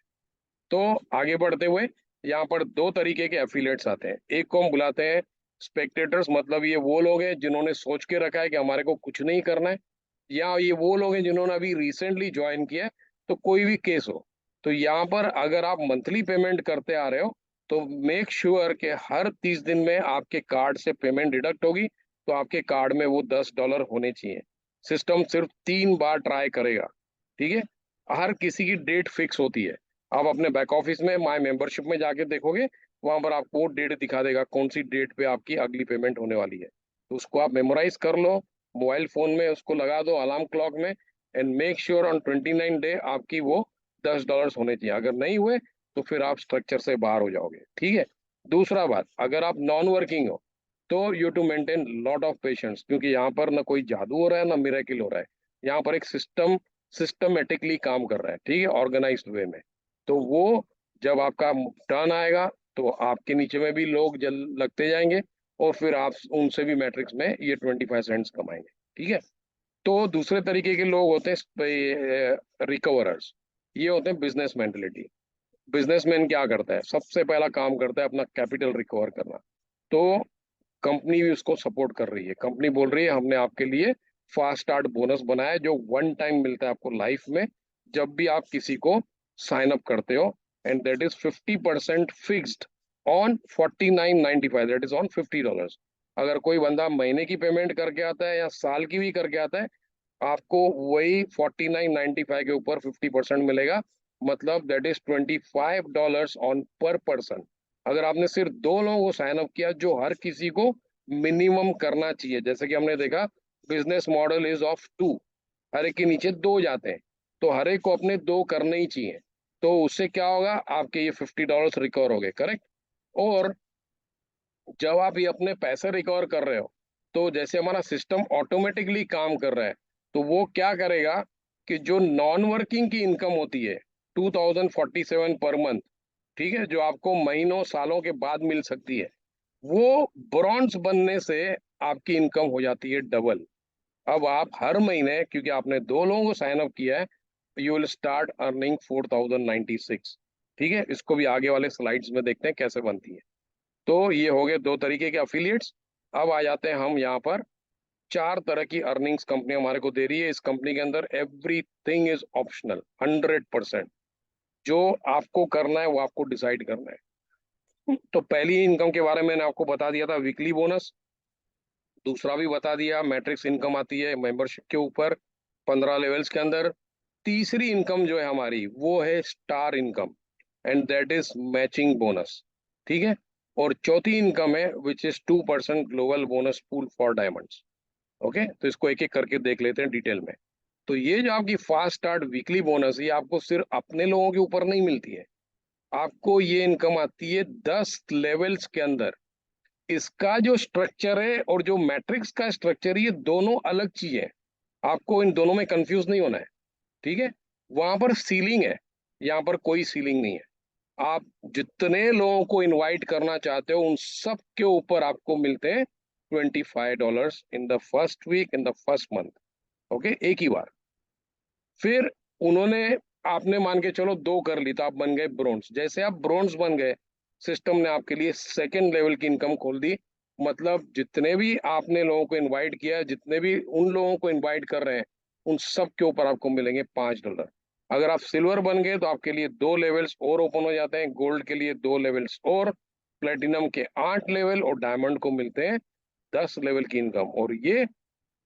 तो आगे बढ़ते हुए यहाँ पर 2 तरीके के एफिलिएट्स आते हैं। एक को हम बुलाते हैं स्पेक्टेटर्स, मतलब ये वो लोग हैं जिन्होंने सोच के रखा है कि हमारे को कुछ नहीं करना है, या ये वो लोग हैं जिन्होंने अभी रिसेंटली ज्वाइन किया है। तो कोई भी केस हो, तो यहाँ पर अगर आप मंथली पेमेंट करते आ रहे हो, तो मेक श्योर कि हर 30 दिन में आपके कार्ड से पेमेंट डिडक्ट होगी, तो आपके कार्ड में वो $10 होने चाहिए। सिस्टम सिर्फ 3 बार ट्राई करेगा। ठीक है। हर किसी की डेट फिक्स होती है। आप अपने बैक ऑफिस में माय मेंबरशिप में जाके देखोगे, वहां पर आपको वो डेट दिखा देगा कौन सी डेट पे आपकी अगली पेमेंट होने वाली है। तो उसको आप मेमोराइज कर लो, मोबाइल फोन में उसको लगा दो अलार्म क्लॉक में, and make sure on 29 day आपकी वो $10 होने चाहिए। अगर नहीं हुए तो फिर आप स्ट्रक्चर से बाहर हो जाओगे। ठीक है। दूसरा बात, अगर आप नॉन वर्किंग हो तो you to maintain lot of patience, क्योंकि यहाँ पर ना कोई जादू हो रहा है ना मिरेकल हो रहा है। यहाँ पर एक सिस्टमेटिकली काम कर रहा है। ठीक है, ऑर्गेनाइज्ड वे में। तो वो जब आपका टर्न आएगा तो आपके नीचे में भी लोग जल लगते जाएंगे, और फिर आप उनसे भी मैट्रिक्स में ये 25 सेंट्स कमाएंगे। ठीक है। तो दूसरे तरीके के लोग होते हैं रिकवरर्स। ये होते हैं बिजनेस मेंटलिटी। बिजनेसमैन क्या करता है, सबसे पहला काम करता है अपना कैपिटल रिकवर करना। तो कंपनी भी उसको सपोर्ट कर रही है। कंपनी बोल रही है हमने आपके लिए फास्ट स्टार्ट बोनस बनाया है, जो 1 टाइम मिलता है आपको लाइफ में, जब भी आप किसी को साइन अप करते हो, and that is 50% fixed. On 49.95, that is on $50। अगर कोई बंदा महीने की पेमेंट करके आता है या साल की भी करके आता है, आपको वही 49.95 के ऊपर 50% मिलेगा, मतलब दैट इज $25 ऑन पर पर्सन। अगर आपने सिर्फ दो लोगों को साइन अप किया, जो हर किसी को मिनिमम करना चाहिए, जैसे कि हमने देखा business model is of two, हर एक के नीचे दो जाते हैं, तो हर एक को अपने दो करने ही चाहिए। तो उससे क्या होगा, आपके ये $50 रिकवर हो गए, करेक्ट। और जब आप ये अपने पैसे रिकवर कर रहे हो, तो जैसे हमारा सिस्टम ऑटोमेटिकली काम कर रहा है, तो वो क्या करेगा कि जो नॉन वर्किंग की इनकम होती है 2047 पर मंथ, ठीक है, जो आपको महीनों सालों के बाद मिल सकती है, वो ब्रॉन्ज बनने से आपकी इनकम हो जाती है डबल। अब आप हर महीने, क्योंकि आपने दो लोगों को साइन अप किया है, यू विल स्टार्ट अर्निंग 4096। ठीक है, इसको भी आगे वाले स्लाइड्स में देखते हैं कैसे बनती है। तो ये हो गए दो तरीके के अफिलिएट्स। अब आ जाते हैं हम यहाँ पर, चार तरह की अर्निंग्स कंपनी हमारे को दे रही है। इस कंपनी के अंदर एवरीथिंग इज ऑप्शनल, 100%। जो आपको करना है वो आपको डिसाइड करना है। तो पहली इनकम के बारे में मैंने आपको बता दिया था, वीकली बोनस। दूसरा भी बता दिया, मैट्रिक्स इनकम आती है मेंबरशिप के ऊपर 15 लेवल्स के अंदर। तीसरी इनकम जो है हमारी, वो है star income, and that is matching bonus. ठीक है। और चौथी इनकम है which is 2% global bonus pool for diamonds. Okay, तो इसको एक एक करके देख लेते हैं डिटेल में। तो ये जो आपकी फास्ट स्टार्ट वीकली बोनस, ये आपको सिर्फ अपने लोगों के ऊपर नहीं मिलती है, आपको ये इनकम आती है 10 लेवल्स के अंदर। इसका जो स्ट्रक्चर है और जो मैट्रिक्स का स्ट्रक्चर है, ये दोनों अलग चीज है। आपको इन दोनों में कंफ्यूज नहीं होना है। ठीक है। वहां पर सीलिंग है, यहाँ पर कोई सीलिंग नहीं है। आप जितने लोगों को इनवाइट करना चाहते हो, उन सब के ऊपर आपको मिलते हैं $25 in the first week, in the first month. Okay, एक ही बार। फिर उन्होंने, आपने मान के चलो दो कर ली, तो आप बन गए ब्रोंज। जैसे आप ब्रोंज बन गए, सिस्टम ने आपके लिए सेकेंड लेवल की इनकम खोल दी। मतलब जितने भी आपने लोगों को इनवाइट किया है, जितने भी उन लोगों को इनवाइट कर रहे हैं, उन सब के ऊपर आपको मिलेंगे $5। अगर आप सिल्वर बन गए, तो आपके लिए दो लेवल्स और ओपन हो जाते हैं, गोल्ड के लिए दो लेवल्स और, प्लेटिनम के 8 लेवल, और डायमंड को मिलते हैं 10 लेवल की इनकम। और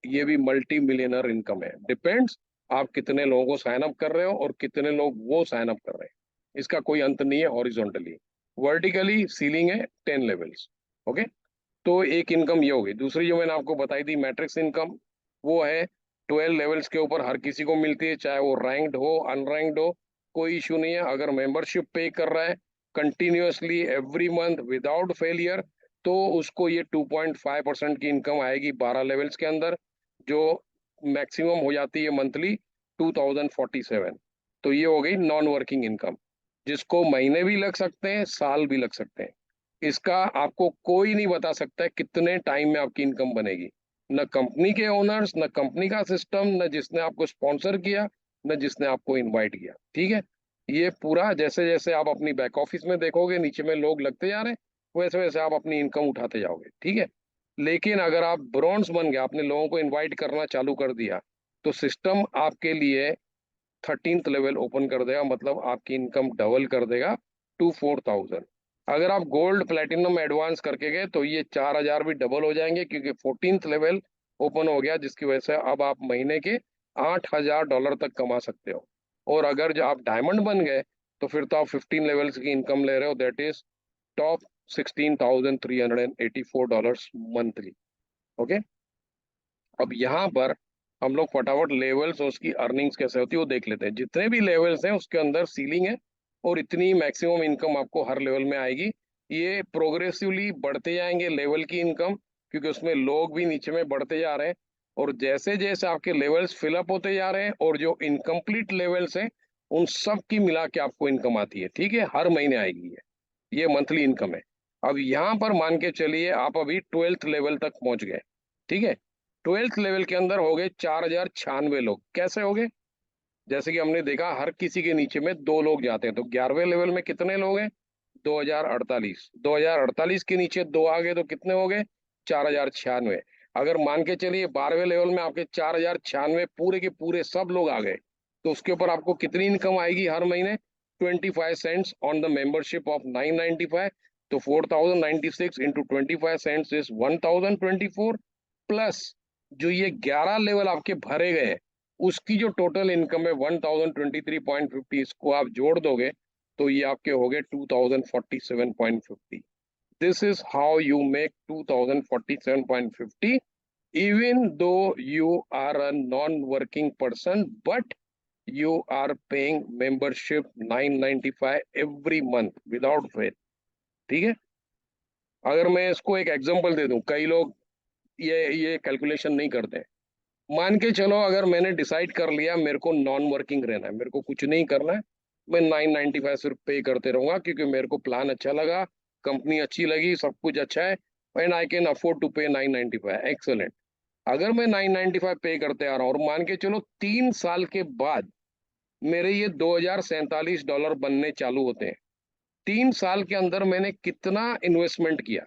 ये भी मल्टी मिलियनर इनकम है। डिपेंड्स आप कितने लोगों को साइन अप कर रहे हो और कितने लोग वो साइन अप कर रहे हैं। इसका कोई अंत नहीं है। हॉरिजॉन्टली, वर्टिकली सीलिंग है 10 लेवल्स। ओके। तो एक इनकम ये होगी। दूसरी जो मैंने आपको बताई थी मैट्रिक्स इनकम, वो है 12 लेवल्स के ऊपर हर किसी को मिलती है, चाहे वो रैंक्ड हो अनरैंक्ड हो, कोई इशू नहीं है। अगर मेंबरशिप पे कर रहा है continuously every month without failure, तो उसको ये 2.5% की इनकम आएगी 12 लेवल्स के अंदर, जो मैक्सिमम हो जाती है मंथली 2047। तो ये हो गई नॉन वर्किंग इनकम, जिसको महीने भी लग सकते हैं, साल भी लग सकते हैं। इसका आपको कोई नहीं बता सकता है कितने टाइम में आपकी इनकम बनेगी। न कंपनी के ओनर्स, न कंपनी का सिस्टम, न जिसने आपको स्पॉन्सर किया, न जिसने आपको इनवाइट किया। ठीक है। ये पूरा जैसे जैसे आप अपनी बैक ऑफिस में देखोगे, नीचे में लोग लगते जा रहे हैं, वैसे वैसे आप अपनी इनकम उठाते जाओगे। ठीक है। लेकिन अगर आप ब्रॉन्ज बन गए, आपने लोगों को इनवाइट करना चालू कर दिया, तो सिस्टम आपके लिए 13th लेवल ओपन कर देगा, मतलब आपकी इनकम डबल कर देगा टू 4000। अगर आप गोल्ड प्लेटिनम एडवांस करके गए, तो ये 4000 भी डबल हो जाएंगे, क्योंकि 14th लेवल ओपन हो गया, जिसकी वजह से अब आप महीने के $8000 तक कमा सकते हो। और अगर जो आप डायमंड बन गए, तो फिर तो आप 15 लेवल्स की इनकम ले रहे हो, that is top $16,384 monthly. Okay. अब यहाँ पर हम लोग फटाफट लेवल्स और उसकी अर्निंग्स कैसे होती है वो देख लेते हैं। जितने भी लेवल्स हैं उसके अंदर सीलिंग है, और इतनी मैक्सिमम इनकम आपको हर लेवल में आएगी। ये प्रोग्रेसिवली बढ़ते जाएंगे लेवल की इनकम, क्योंकि उसमें लोग भी नीचे में बढ़ते जा रहे हैं। और जैसे जैसे आपके लेवल्स फिलअप होते जा रहे हैं, और जो इनकम्प्लीट लेवल्स हैं, उन सब की मिला के आपको इनकम आती है। ठीक है, हर महीने आएगी ये मंथली इनकम है। अब यहाँ पर मान के चलिए आप अभी 12th लेवल तक पहुंच गए। ठीक है। 12th लेवल के अंदर हो गए 4096 लोग। कैसे हो गए? जैसे कि हमने देखा हर किसी के नीचे में दो लोग जाते हैं, तो 11वें लेवल में कितने लोग हैं? 2048। 2048 के नीचे दो आ गए, तो कितने हो गए? 4096। अगर मान के चलिए 12वें लेवल में आपके 4096 पूरे के पूरे सब लोग आ गए, तो उसके ऊपर आपको कितनी इनकम आएगी हर महीने? 25 cents on the membership of 995, तो 4096 इंटू 25 सेंट्स इज 1024, प्लस जो ये 11 लेवल आपके भरे गए उसकी जो टोटल इनकम है 1023.50, इसको आप जोड़ दोगे तो ये आपके हो गए 2047.50. This is how you make 2047.50 even though you are a non-working person, but you are paying membership 995 every month without fail. ठीक है. अगर मैं इसको एक एग्जांपल दे दूं, कई लोग ये कैलकुलेशन नहीं करते. मान के चलो अगर मैंने डिसाइड कर लिया मेरे को नॉन वर्किंग रहना है, मेरे को कुछ नहीं करना है, मैं 995 सिर्फ पे करते रहूंगा क्योंकि मेरे को प्लान अच्छा लगा, कंपनी अच्छी लगी, सब कुछ अच्छा है, and I can afford to pay 995. Excellent. अगर मैं 995 पे करते आ रहा हूँ और मान के चलो 3 साल के बाद मेरे ये $2047 बनने चालू होते हैं, 3 साल के अंदर मैंने कितना इन्वेस्टमेंट किया.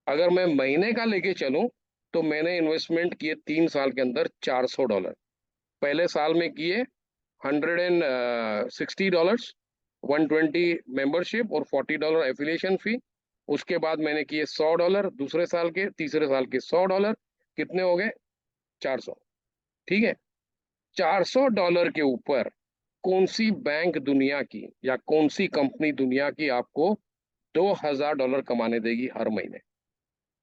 अगर मैं महीने का लेके चलूं तो मैंने इन्वेस्टमेंट किए 3 साल के अंदर $400. पहले साल में किए $160, 120 मेंबरशिप और $40 एफिलिएशन फी. उसके बाद मैंने किए $100 दूसरे साल के, तीसरे साल के $100, कितने हो गए 400. ठीक है. $400 के ऊपर कौन सी बैंक दुनिया की या कौन सी कंपनी दुनिया की आपको $2000 कमाने देगी हर महीने?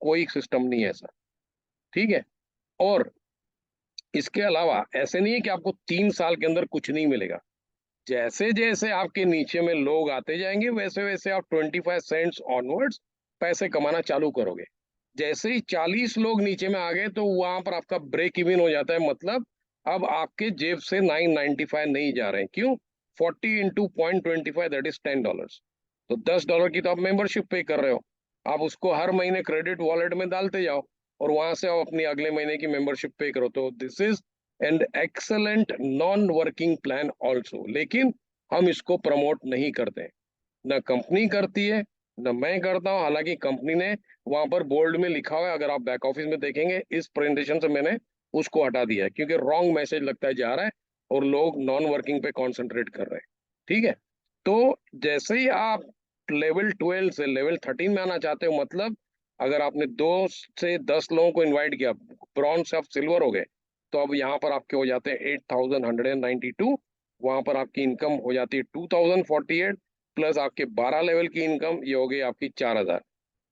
कोई सिस्टम नहीं है ऐसा. ठीक है. और इसके अलावा ऐसे नहीं है कि आपको 3 साल के अंदर कुछ नहीं मिलेगा. जैसे जैसे आपके नीचे में लोग आते जाएंगे वैसे वैसे आप 25 सेंट्स ऑनवर्ड्स पैसे कमाना चालू करोगे. जैसे ही 40 लोग नीचे में आ गए तो वहां पर आपका ब्रेक इवन हो जाता है. मतलब अब आपके जेब से 995 नहीं जा रहे हैं. क्यों? 40 इंटू 0.25 दैट इज $10. तो $10 की तो आप मेंबरशिप पे कर रहे हो. आप उसको हर महीने क्रेडिट वॉलेट में डालते जाओ और वहां से आप अपनी अगले महीने की मेंबरशिप पे करो. तो this is and excellent non working plan also. लेकिन हम इसको प्रमोट नहीं करते, न कंपनी करती है न मैं करता हूं. हालांकि कंपनी ने वहां पर बोल्ड में लिखा हुआ है, अगर आप बैक ऑफिस में देखेंगे, इस प्रेजेंटेशन से मैंने उसको हटा दिया है क्योंकि रॉन्ग मैसेज लगता है जा रहा है और लोग नॉन वर्किंग पे कॉन्सेंट्रेट कर रहे हैं. ठीक है. तो जैसे ही आप लेवल 12 से लेवल 13 में आना चाहते हो, मतलब अगर आपने 2 से 10 लोगों को इन्वाइट किया, ब्रॉन्ज से आप सिल्वर हो गए, तो अब यहाँ पर आपके हो जाते हैं 8192. वहां पर आपकी इनकम हो जाती है 2048, प्लस आपके 12 लेवल की इनकम ये हो गई आपकी 4000.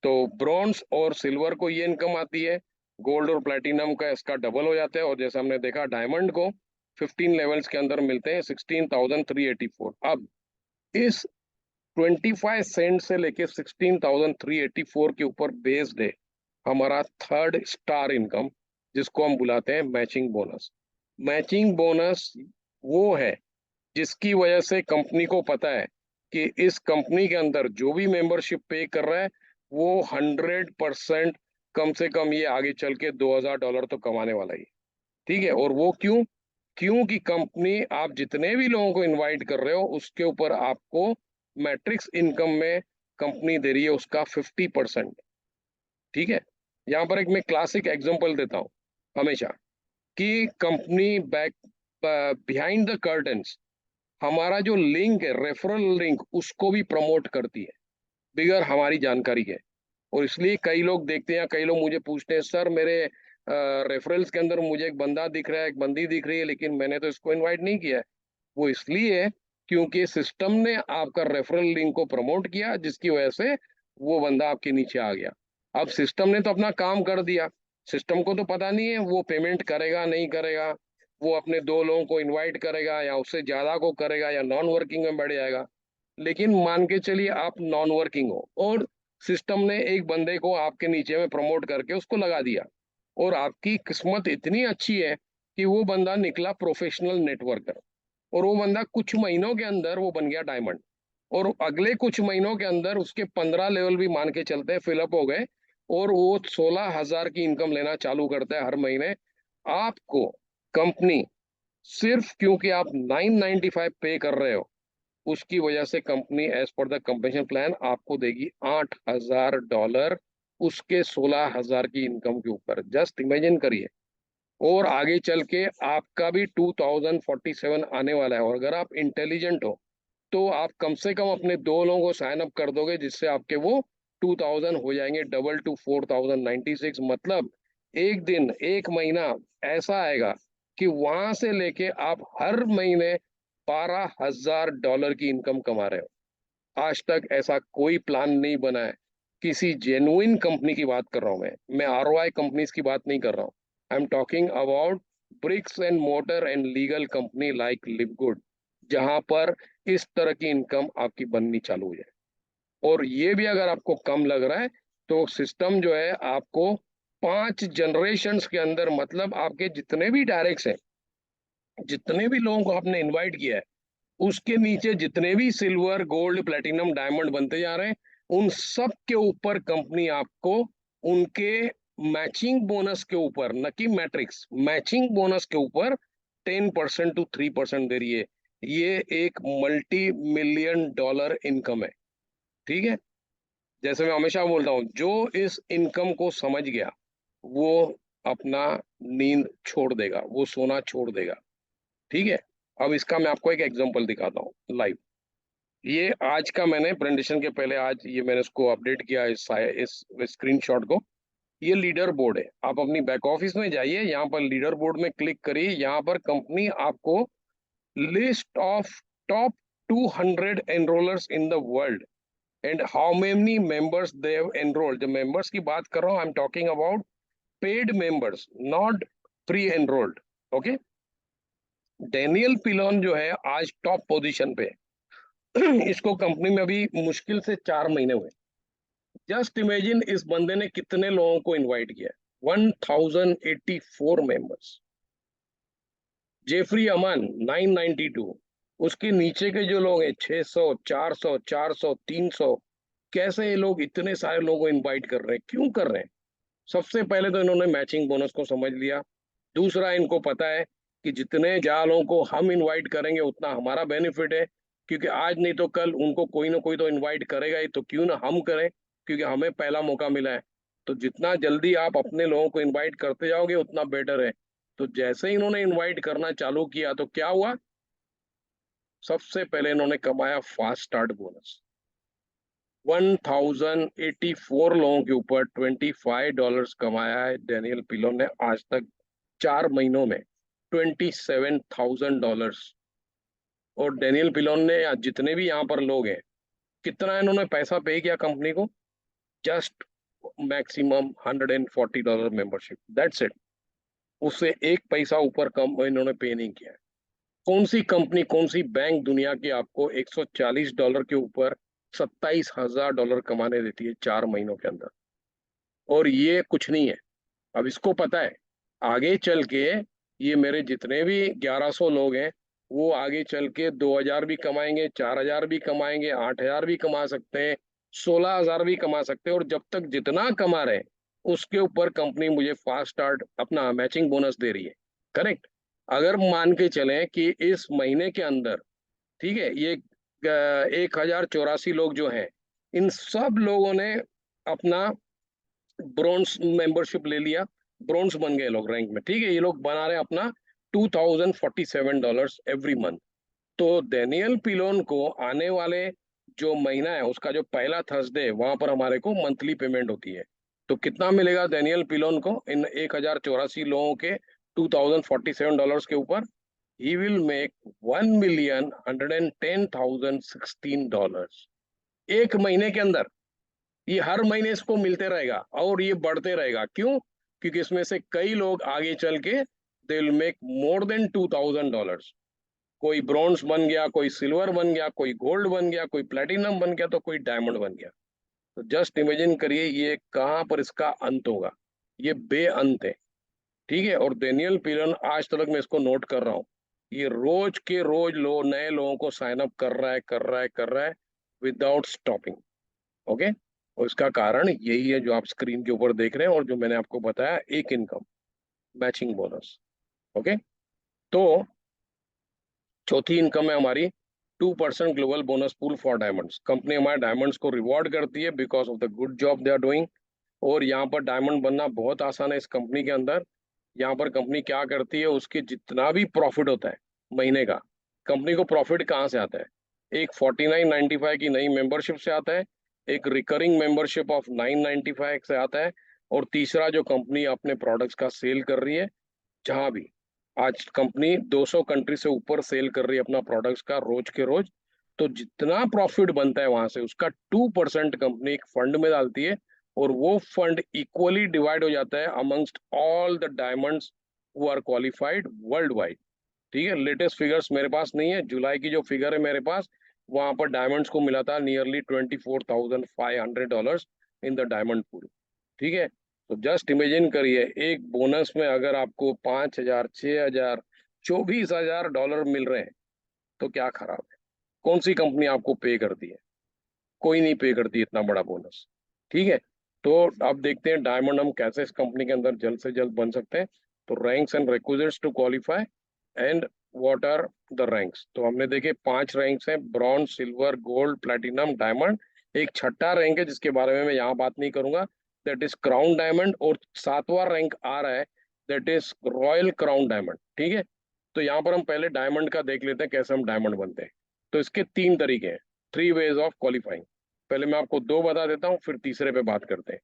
तो ब्रॉन्ज और सिल्वर को ये इनकम आती है, गोल्ड और प्लेटिनम का इसका डबल हो जाता है, और जैसे हमने देखा डायमंड को 15 लेवल्स के अंदर मिलते हैं 16,384. अब इस 25 सेंट से लेके 16,384 के ऊपर बेस्ड है हमारा थर्ड स्टार इनकम, जिसको हम बुलाते हैं मैचिंग बोनस. मैचिंग बोनस वो है जिसकी वजह से कंपनी को पता है कि इस कंपनी के अंदर जो भी मेंबरशिप पे कर रहा है वो 100% कम से कम ये आगे चल के $2000 तो कमाने वाला ही. ठीक है. और वो क्यों? क्योंकि कंपनी आप जितने भी लोगों को इनवाइट कर रहे हो उसके ऊपर आपको मैट्रिक्स इनकम में कंपनी दे रही है उसका 50%. ठीक है. यहाँ पर एक मैं क्लासिक एग्जांपल देता हूँ हमेशा, कि company back behind the curtains हमारा जो लिंक है, रेफरल लिंक, उसको भी प्रमोट करती है बिगर हमारी जानकारी के. और इसलिए कई लोग देखते हैं, कई लोग मुझे पूछते हैं, सर मेरे रेफरल्स के अंदर मुझे एक बंदा दिख रहा है, एक बंदी दिख रही है, लेकिन मैंने तो इसको इनवाइट नहीं किया है. वो इसलिए है क्योंकि सिस्टम ने आपका रेफरल लिंक को प्रमोट किया, जिसकी वजह से वो बंदा आपके नीचे आ गया. अब सिस्टम ने तो अपना काम कर दिया, सिस्टम को तो पता नहीं है वो पेमेंट करेगा नहीं करेगा, वो अपने 2 लोगों को इनवाइट करेगा या उससे ज्यादा को करेगा या नॉन वर्किंग में बढ़ जाएगा. लेकिन मान के चलिए आप नॉन वर्किंग हो और सिस्टम ने एक बंदे को आपके नीचे में प्रमोट करके उसको लगा दिया, और आपकी किस्मत इतनी अच्छी है कि वो बंदा निकला प्रोफेशनल नेटवर्कर, और वो बंदा कुछ महीनों के अंदर वो बन गया डायमंड, और अगले कुछ महीनों के अंदर उसके 15 लेवल भी मान के चलते हैं फिलअप हो गए, और वो 16,000 की इनकम लेना चालू करता है हर महीने. आपको कंपनी सिर्फ क्योंकि आप 995 पे कर रहे हो उसकी वजह से company as per the compensation plan आपको देगी $8,000 उसके 16,000 की इनकम के ऊपर. जस्ट इमेजिन करिए. और आगे चल के आपका भी 2047 आने वाला है, और अगर आप इंटेलिजेंट हो तो आप कम से कम अपने 2 लोगों को साइन अप कर दोगे, जिससे आपके वो 2000 हो जाएंगे, डबल टू 4096। मतलब एक दिन, एक महीना ऐसा आएगा कि वहां से लेके आप हर महीने $12,000 की इनकम कमा रहे हो। आज तक ऐसा कोई प्लान नहीं बना है। किसी जेन्युइन कंपनी की बात कर रहा हूं मैं आरओआई कंपनीज की बात नहीं कर रहा हूं। I am talking about bricks and mortar and legal company like LiveGood, जहां पर इस तरह की इनकम आपकी बननी चालू हो जाए। और ये भी अगर आपको कम लग रहा है तो सिस्टम जो है आपको 5 जनरेशन्स के अंदर, मतलब आपके जितने भी डायरेक्ट्स हैं, जितने भी लोगों को आपने इनवाइट किया है, उसके नीचे जितने भी सिल्वर, गोल्ड, प्लेटिनम, डायमंड बनते जा रहे हैं, उन सब के ऊपर कंपनी आपको उनके मैचिंग बोनस के ऊपर, न कि मैट्रिक्स, मैचिंग बोनस के ऊपर 10% to 3% दे रही है। ये एक $multi-million इनकम है। ठीक है। जैसे मैं हमेशा बोलता हूँ, जो इस इनकम को समझ गया वो अपना नींद छोड़ देगा, वो सोना छोड़ देगा। ठीक है। अब इसका मैं आपको एक एग्जांपल दिखाता हूँ लाइव। ये आज का मैंने प्रेजेंटेशन के पहले आज ये मैंने इसको अपडेट किया, इस स्क्रीनशॉट को। ये लीडर बोर्ड है। आप अपनी बैक ऑफिस में जाइए, यहाँ पर लीडर बोर्ड में क्लिक करिए। यहाँ पर कंपनी आपको list of top 200 enrollers in the world and how many members they have enrolled. जब मेंबर्स की बात कर रहा हूँ, I am talking about paid members, not pre enrolled. Okay. Daniel Pilon जो है आज टॉप पोजीशन पे है। इसको कंपनी में अभी मुश्किल से 4 महीने हुए। जस्ट इमेजिन इस बंदे ने कितने लोगों को इनवाइट किया है। 1084 मेंबर्स। जेफरी अमन 992। उसके नीचे के जो लोग हैं 600, 400, 400, 300। कैसे ये लोग इतने सारे लोगों को इनवाइट कर रहे हैं, क्यों कर रहे हैं? सबसे पहले तो इन्होंने मैचिंग बोनस को समझ लिया। दूसरा, इनको पता है कि जितने ज्यादा लोगों को हम इनवाइट करेंगे उतना हमारा बेनिफिट है, क्योंकि आज नहीं तो कल उनको कोई ना कोई तो इनवाइट करेगा ही, तो क्यों ना हम करें, क्योंकि हमें पहला मौका मिला है। तो जितना जल्दी आप अपने लोगों को इनवाइट करते जाओगे उतना बेटर है। तो जैसे ही इन्होंने इनवाइट करना चालू किया तो क्या हुआ? सबसे पहले इन्होंने कमाया फास्ट स्टार्ट बोनस। 1084 लोगों के ऊपर $25 कमाया है डेनियल पिलो ने आज तक, 4 महीनों में $27,000। और डेनियल पिलोन ने, या जितने भी यहाँ पर लोग हैं, कितना इन्होंने पैसा पे किया कंपनी को? Just maximum $140 membership, that's it. उससे एक पैसा ऊपर कम इन्होंने पे नहीं किया है। कौन सी कंपनी, कौन सी बैंक दुनिया की आपको $140 के ऊपर $27,000 कमाने देती है 4 महीनों के अंदर? और ये कुछ नहीं है। अब इसको पता है आगे चल के ये मेरे जितने भी 1100 लोग हैं, वो आगे चल के 2000 भी कमाएंगे, 4000 भी कमाएंगे, 8000 भी कमा सकते हैं, 16000 भी कमा सकते हैं। और जब तक जितना कमा रहे हैं उसके ऊपर कंपनी मुझे फास्ट स्टार्ट अपना मैचिंग बोनस दे रही है। करेक्ट। अगर मान के चलें कि इस महीने के अंदर, ठीक है, ये 1084 लोग जो हैं, इन सब लोगों ने अपना ब्रॉन्ज मेंबरशिप ले लिया, ब्रॉन्ज बन गए लोग रैंक में। ठीक है। ये लोग बना रहे हैं अपना $2047 एवरी मंथ। तो डेनियल पिलोन को आने वाले जो महीना है उसका जो पहला थर्सडे है, वहां पर हमारे को मंथली पेमेंट होती है। तो कितना मिलेगा डेनियल पिलोन को इन 1084 लोगों के $2047 के ऊपर? ही विल मेक $1,110,016 एक महीने के अंदर। ये हर महीने इसको मिलते रहेगा और ये बढ़ते रहेगा। क्यों? क्योंकि इसमें से कई लोग आगे चल के they will make more than $2,000। कोई ब्रॉन्ज बन गया, कोई सिल्वर बन गया, कोई गोल्ड बन गया, कोई प्लेटिनम बन गया, तो कोई डायमंड बन गया। तो जस्ट इमेजिन करिए ये कहाँ पर इसका अंत होगा। ये बेअंत है। ठीक है। और डेनियल पिलन आज तक मैं इसको नोट कर रहा हूँ, ये रोज के रोज नए लोगों को साइन अप कर रहा है, कर रहा है, कर रहा है, विदाउट स्टॉपिंग। ओके। और इसका कारण यही है जो आप स्क्रीन के ऊपर देख रहे हैं और जो मैंने आपको बताया, एक इनकम, मैचिंग बोनस। ओके। तो चौथी इनकम है हमारी 2% global bonus pool for diamonds. Company हमारे डायमंड्स को रिवॉर्ड करती है because of the good job they are doing. और यहाँ पर डायमंड बनना बहुत आसान है इस कंपनी के अंदर। यहाँ पर कंपनी क्या करती है, उसके जितना भी प्रॉफिट होता है महीने का, कंपनी को प्रॉफिट कहाँ से आता है? एक 49.95 की नई मेंबरशिप से आता है, एक रिकरिंग मेंबरशिप ऑफ 9.95 से आता है, और तीसरा जो कंपनी अपने प्रोडक्ट्स का सेल कर रही है, जहां भी आज कंपनी 200 कंट्री से ऊपर सेल कर रही है अपना प्रोडक्ट्स का रोज के रोज, तो जितना प्रॉफिट बनता है वहां से उसका 2% कंपनी एक फंड में डालती है, और वो फंड इक्वली डिवाइड हो जाता है amongst all the diamonds who are qualified world wide. ठीक है, लेटेस्ट फिगर्स मेरे पास नहीं है, जुलाई की जो फिगर है मेरे पास, वहां पर डायमंड्स को मिला था nearly $24,500 in the diamond pool. ठीक है, तो जस्ट इमेजिन करिए, एक बोनस में अगर आपको 5,000, 6,000, $24,000 मिल रहे हैं, तो क्या खराब है? कौन सी कंपनी आपको पे करती है? कोई नहीं पे करती इतना बड़ा बोनस। ठीक है, तो अब देखते हैं डायमंड हम कैसे इस कंपनी के अंदर जल्द से जल्द बन सकते हैं। तो ranks and requisites to qualify, and what are the ranks. तो हमने देखे 5 रैंक्स हैं, bronze, silver, gold, platinum, diamond. एक छठा रैंक है जिसके बारे में मैं यहाँ बात नहीं करूंगा, दैट इज क्राउन डायमंड, और 7वां रैंक आ रहा है, that is royal crown diamond. ठीक है, तो यहाँ पर हम पहले डायमंड का देख लेते हैं कैसे हम डायमंड बनते हैं। तो इसके 3 तरीके हैं, 3 वेज ऑफ क्वालिफाइंग। पहले मैं आपको 2 बता देता हूँ, फिर तीसरे पे बात करते हैं।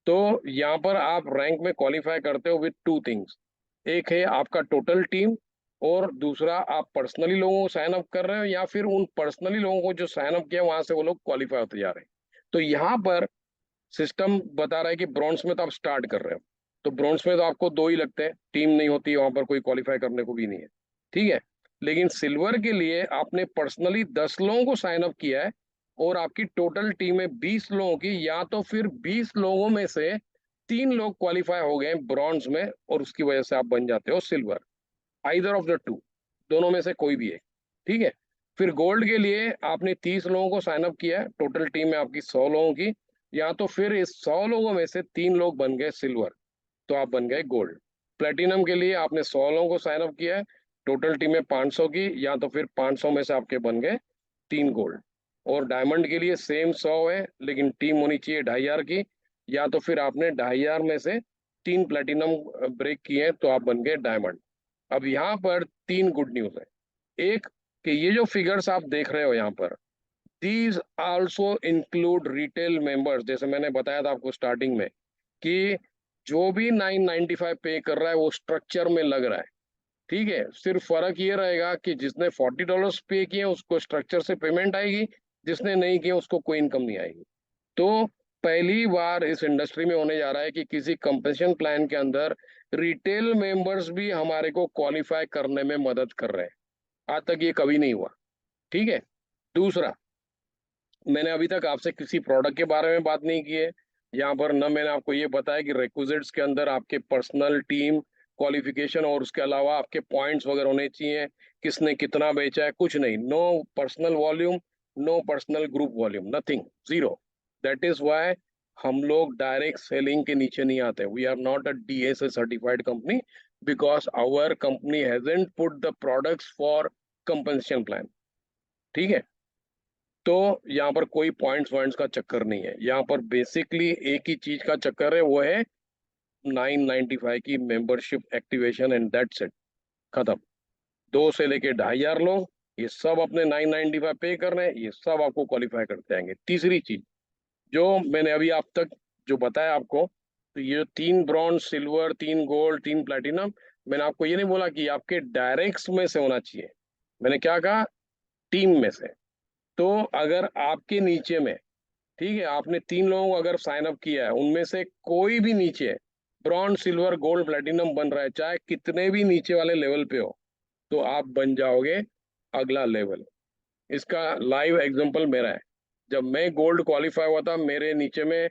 तो यहाँ पर आप रैंक में क्वालिफाई करते हो विथ 2 थिंग्स। एक है आपका टोटल टीम, और दूसरा आप पर्सनली लोगों को साइन अप कर रहे हो, या फिर उन पर्सनली लोगों को जो साइन अप किया वहां से वो लोग क्वालिफाई होते जा रहे हैं। तो यहाँ पर सिस्टम बता रहा है कि ब्रॉन्ज में तो आप स्टार्ट कर रहे हो, तो ब्रॉन्ज में तो आपको 2 ही लगते हैं, टीम नहीं होती है वहां पर, कोई क्वालिफाई करने को भी नहीं है। ठीक है, लेकिन सिल्वर के लिए आपने पर्सनली 10 लोगों को साइन अप किया है, और आपकी टोटल टीम है 20 लोगों की, या तो फिर 20 लोगों में से 3 लोग क्वालिफाई हो गए ब्रॉन्ज में, और उसकी वजह से आप बन जाते हो silver. Either of the two, दोनों में से कोई भी एक। ठीक है, फिर गोल्ड के लिए आपने 30 लोगों को साइन अप किया है, टोटल टीम है आपकी 100 लोगों की, या तो फिर इस 100 लोगों में से 3 लोग बन गए सिल्वर, तो आप बन गए गोल्ड। प्लेटिनम के लिए आपने 100 लोगों को साइन अप किया है, टोटल टीम है 500 की, या तो फिर 500 में से आपके बन गए 3 गोल्ड। और डायमंड के लिए सेम 100 है, लेकिन टीम होनी चाहिए 2,500 की, या तो फिर आपने 2,500 में से 3 प्लेटिनम ब्रेक किए हैं, तो आप बन गए डायमंड। अब यहाँ पर 3 गुड न्यूज है। एक, कि ये जो फिगर्स आप देख रहे हो यहाँ पर, these also include retail members. जैसे मैंने बताया था आपको स्टार्टिंग में कि जो भी 995 पे कर रहा है वो स्ट्रक्चर में लग रहा है। ठीक है, सिर्फ फर्क ये रहेगा कि जिसने $40 पे किए उसको स्ट्रक्चर से पेमेंट आएगी, जिसने नहीं किया उसको कोई इनकम नहीं आएगी। तो पहली बार इस इंडस्ट्री में होने जा रहा है कि किसी कंपेंसेशन प्लान के अंदर रिटेल मेंबर्स भी हमारे को क्वालिफाई करने में मदद कर रहे हैं। आज तक ये कभी नहीं हुआ। ठीक है, दूसरा, मैंने अभी तक आपसे किसी प्रोडक्ट के बारे में बात नहीं की है यहाँ पर, न मैंने आपको ये बताया कि रिक्विजिट्स के अंदर आपके पर्सनल टीम क्वालिफिकेशन और उसके अलावा आपके पॉइंट्स वगैरह होने चाहिए, किसने कितना बेचा है, कुछ नहीं, no personal volume, no personal group volume, nothing, zero. That is why हम लोग डायरेक्ट सेलिंग के नीचे नहीं आते। We are not a DSA certified company, because our company hasn't put the products for compensation plan. ठीक है, तो यहाँ पर कोई पॉइंट्स वॉइंट्स का चक्कर नहीं है, यहाँ पर बेसिकली एक ही चीज का चक्कर है, वो है 995 की membership activation, and that's it, खत्म। 2 से लेके 2,500 लोग, ये सब अपने 995 पे कर रहे हैं, ये सब आपको क्वालिफाई करते आएंगे। तीसरी चीज जो मैंने अभी आप तक जो बताया आपको, तो ये 3 ब्रॉन्ज, सिल्वर, 3 गोल्ड, 3 प्लेटिनम, मैंने आपको ये नहीं बोला कि आपके डायरेक्ट्स में से होना चाहिए, मैंने क्या कहा, टीम में से। तो अगर आपके नीचे में, ठीक है, आपने 3 लोगों को अगर साइन अप किया है, उनमें से कोई भी नीचे ब्रॉन्ज, सिल्वर, गोल्ड, प्लेटिनम बन रहा है, चाहे कितने भी नीचे वाले लेवल पे हो, तो आप बन जाओगे अगला लेवल। इसका लाइव एग्जांपल मेरा है। जब मैं गोल्ड क्वालिफाई हुआ था, मेरे नीचे में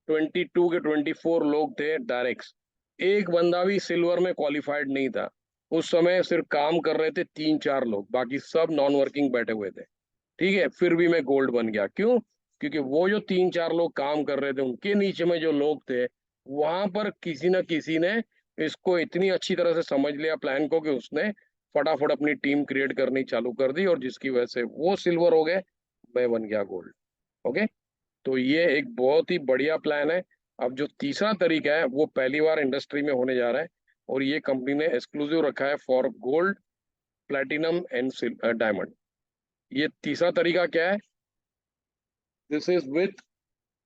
22 के 24 लोग थे डायरेक्ट, एक बंदा भी सिल्वर में क्वालिफाइड नहीं था। उस समय सिर्फ काम कर रहे थे 3-4 लोग, बाकी सब नॉन वर्किंग बैठे हुए थे। ठीक है, फिर भी मैं गोल्ड बन गया, क्यों? क्योंकि वो जो 3-4 लोग काम कर रहे थे, उनके नीचे में जो लोग थे, वहां पर किसी न किसी ने इसको इतनी अच्छी तरह से समझ लिया प्लान को, कि उसने फटाफट अपनी टीम क्रिएट करनी चालू कर दी, और जिसकी वजह से वो सिल्वर हो गए, मैं बन गया गोल्ड। ओके, तो ये एक बहुत ही बढ़िया प्लान है। अब जो तीसरा तरीका है वो पहली बार इंडस्ट्री में होने जा रहा है, और ये कंपनी ने एक्सक्लूसिव रखा है for gold, platinum and diamond. ये तीसरा तरीका क्या है? This is with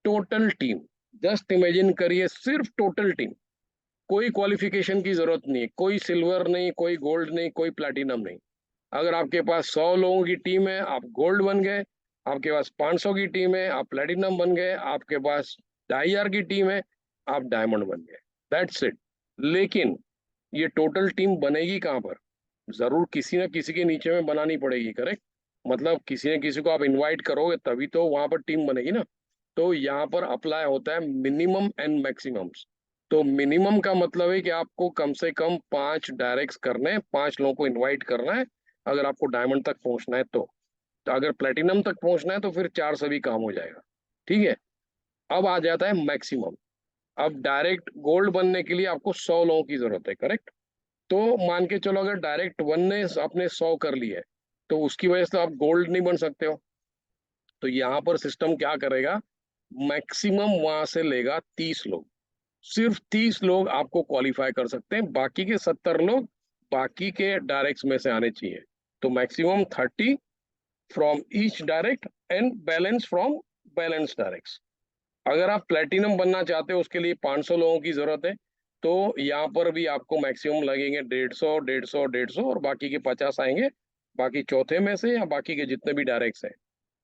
total team. Just imagine करिए, सिर्फ टोटल टीम, कोई क्वालिफिकेशन की जरूरत नहीं है, कोई सिल्वर नहीं, कोई गोल्ड नहीं, कोई प्लैटिनम नहीं। अगर आपके पास 100 लोगों की टीम है, आप गोल्ड बन गए। आपके पास 500 की टीम है, आप प्लैटिनम बन गए। आपके पास 2500 की टीम है, आप डायमंड बन गए। That's it. लेकिन ये टोटल टीम बनेगी कहाँ पर? जरूर किसी ना किसी के नीचे में बनानी पड़ेगी, करेक्ट? मतलब किसी न किसी को आप इनवाइट करोगे तभी तो वहां पर टीम बनेगी ना। तो यहाँ पर अप्लाई होता है मिनिमम एंड मैक्सिमम्स। तो मिनिमम का मतलब है कि आपको कम से कम 5 डायरेक्ट्स करने हैं, 5 लोगों को इनवाइट करना है, अगर आपको डायमंड तक पहुंचना है तो अगर प्लेटिनम तक पहुंचना है तो फिर 4 से भी काम हो जाएगा। ठीक है। अब आ जाता है मैक्सिमम। अब डायरेक्ट गोल्ड बनने के लिए आपको 100 लोगों की जरूरत है, करेक्ट? तो मान के चलो, अगर डायरेक्ट वन ने आपने 100 कर ली है, तो उसकी वजह से आप गोल्ड नहीं बन सकते हो। तो यहाँ पर सिस्टम क्या करेगा? मैक्सिमम वहां से लेगा 30 लोग। सिर्फ 30 लोग आपको क्वालिफाई कर सकते हैं, बाकी के 70 लोग बाकी के डायरेक्ट्स में से आने चाहिए। तो maximum 30 from each direct and balance from balance directs. अगर आप प्लेटिनम बनना चाहते हो, उसके लिए 500 लोगों की जरूरत है। तो यहाँ पर भी आपको मैक्सिमम लगेंगे 150, 150, 150, और बाकी के 50 आएंगे बाकी चौथे में से, या बाकी के जितने भी डायरेक्ट्स हैं।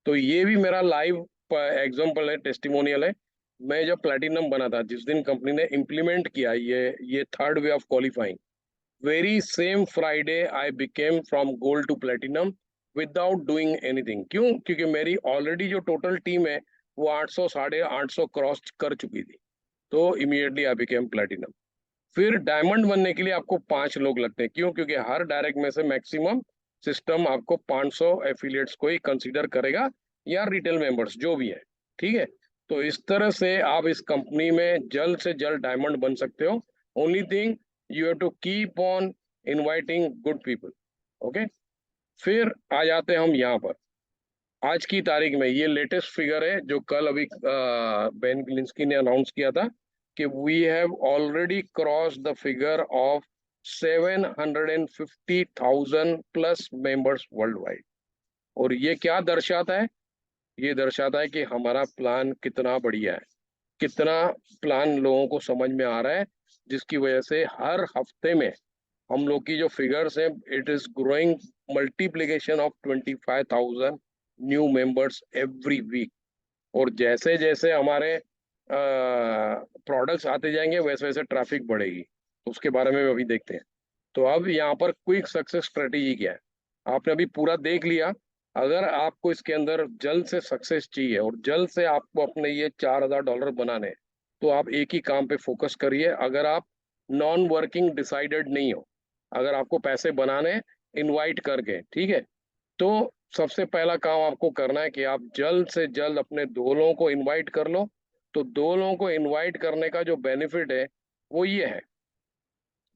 तो ये भी मेरा लाइव एग्जांपल है, टेस्टिमोनियल है। मैं जब प्लेटिनम बना था, जिस दिन कंपनी ने इम्प्लीमेंट किया ये third way of qualifying, very same Friday I became from gold to platinum without doing anything. क्यों? क्योंकि मेरी ऑलरेडी जो टोटल टीम है वो 800, 850 क्रॉस कर चुकी थी। तो इमीडिएटली आई बिकेम प्लेटिनम। फिर डायमंड बनने के लिए आपको 5 लोग लगते हैं। क्यों? क्योंकि हर डायरेक्ट में से मैक्सिमम सिस्टम आपको 500 एफिलिएट्स को ही कंसीडर करेगा, या रिटेल मेंबर्स जो भी है। ठीक है। तो इस तरह से आप इस कंपनी में जल्द से जल्द डायमंड बन सकते हो। Only thing, you have to keep on inviting good people. Okay. फिर आ जाते हैं हम यहाँ पर। आज की तारीख में ये लेटेस्ट फिगर है जो कल अभी बेन ग्लिंस्की ने अनाउंस किया था, कि we have already cross the figure of 750,000 plus members world wide. और ये क्या दर्शाता है? ये दर्शाता है कि हमारा प्लान कितना बढ़िया है, कितना प्लान लोगों को समझ में आ रहा है, जिसकी वजह से हर हफ्ते में हम लोग की जो फिगर्स हैं, it is growing multiplication of 25,000 new members every week. और जैसे जैसे हमारे प्रोडक्ट्स आते जाएंगे, वैसे वैसे ट्रैफिक बढ़ेगी। तो उसके बारे में अभी देखते हैं। तो अब यहाँ पर क्विक सक्सेस स्ट्रेटेजी क्या है, आपने अभी पूरा देख लिया। अगर आपको इसके अंदर जल्द से सक्सेस चाहिए और जल्द से आपको अपने ये $4,000 बनाने हैं, तो आप एक ही काम पे फोकस करिए। अगर आप नॉन वर्किंग डिसाइडेड नहीं हो, अगर आपको पैसे बनाने इनवाइट करके, ठीक है, तो सबसे पहला काम आपको करना है कि आप जल्द से जल्द अपने 2 लोगों को इनवाइट कर लो। तो 2 लोगों को इनवाइट करने का जो बेनिफिट है वो ये है,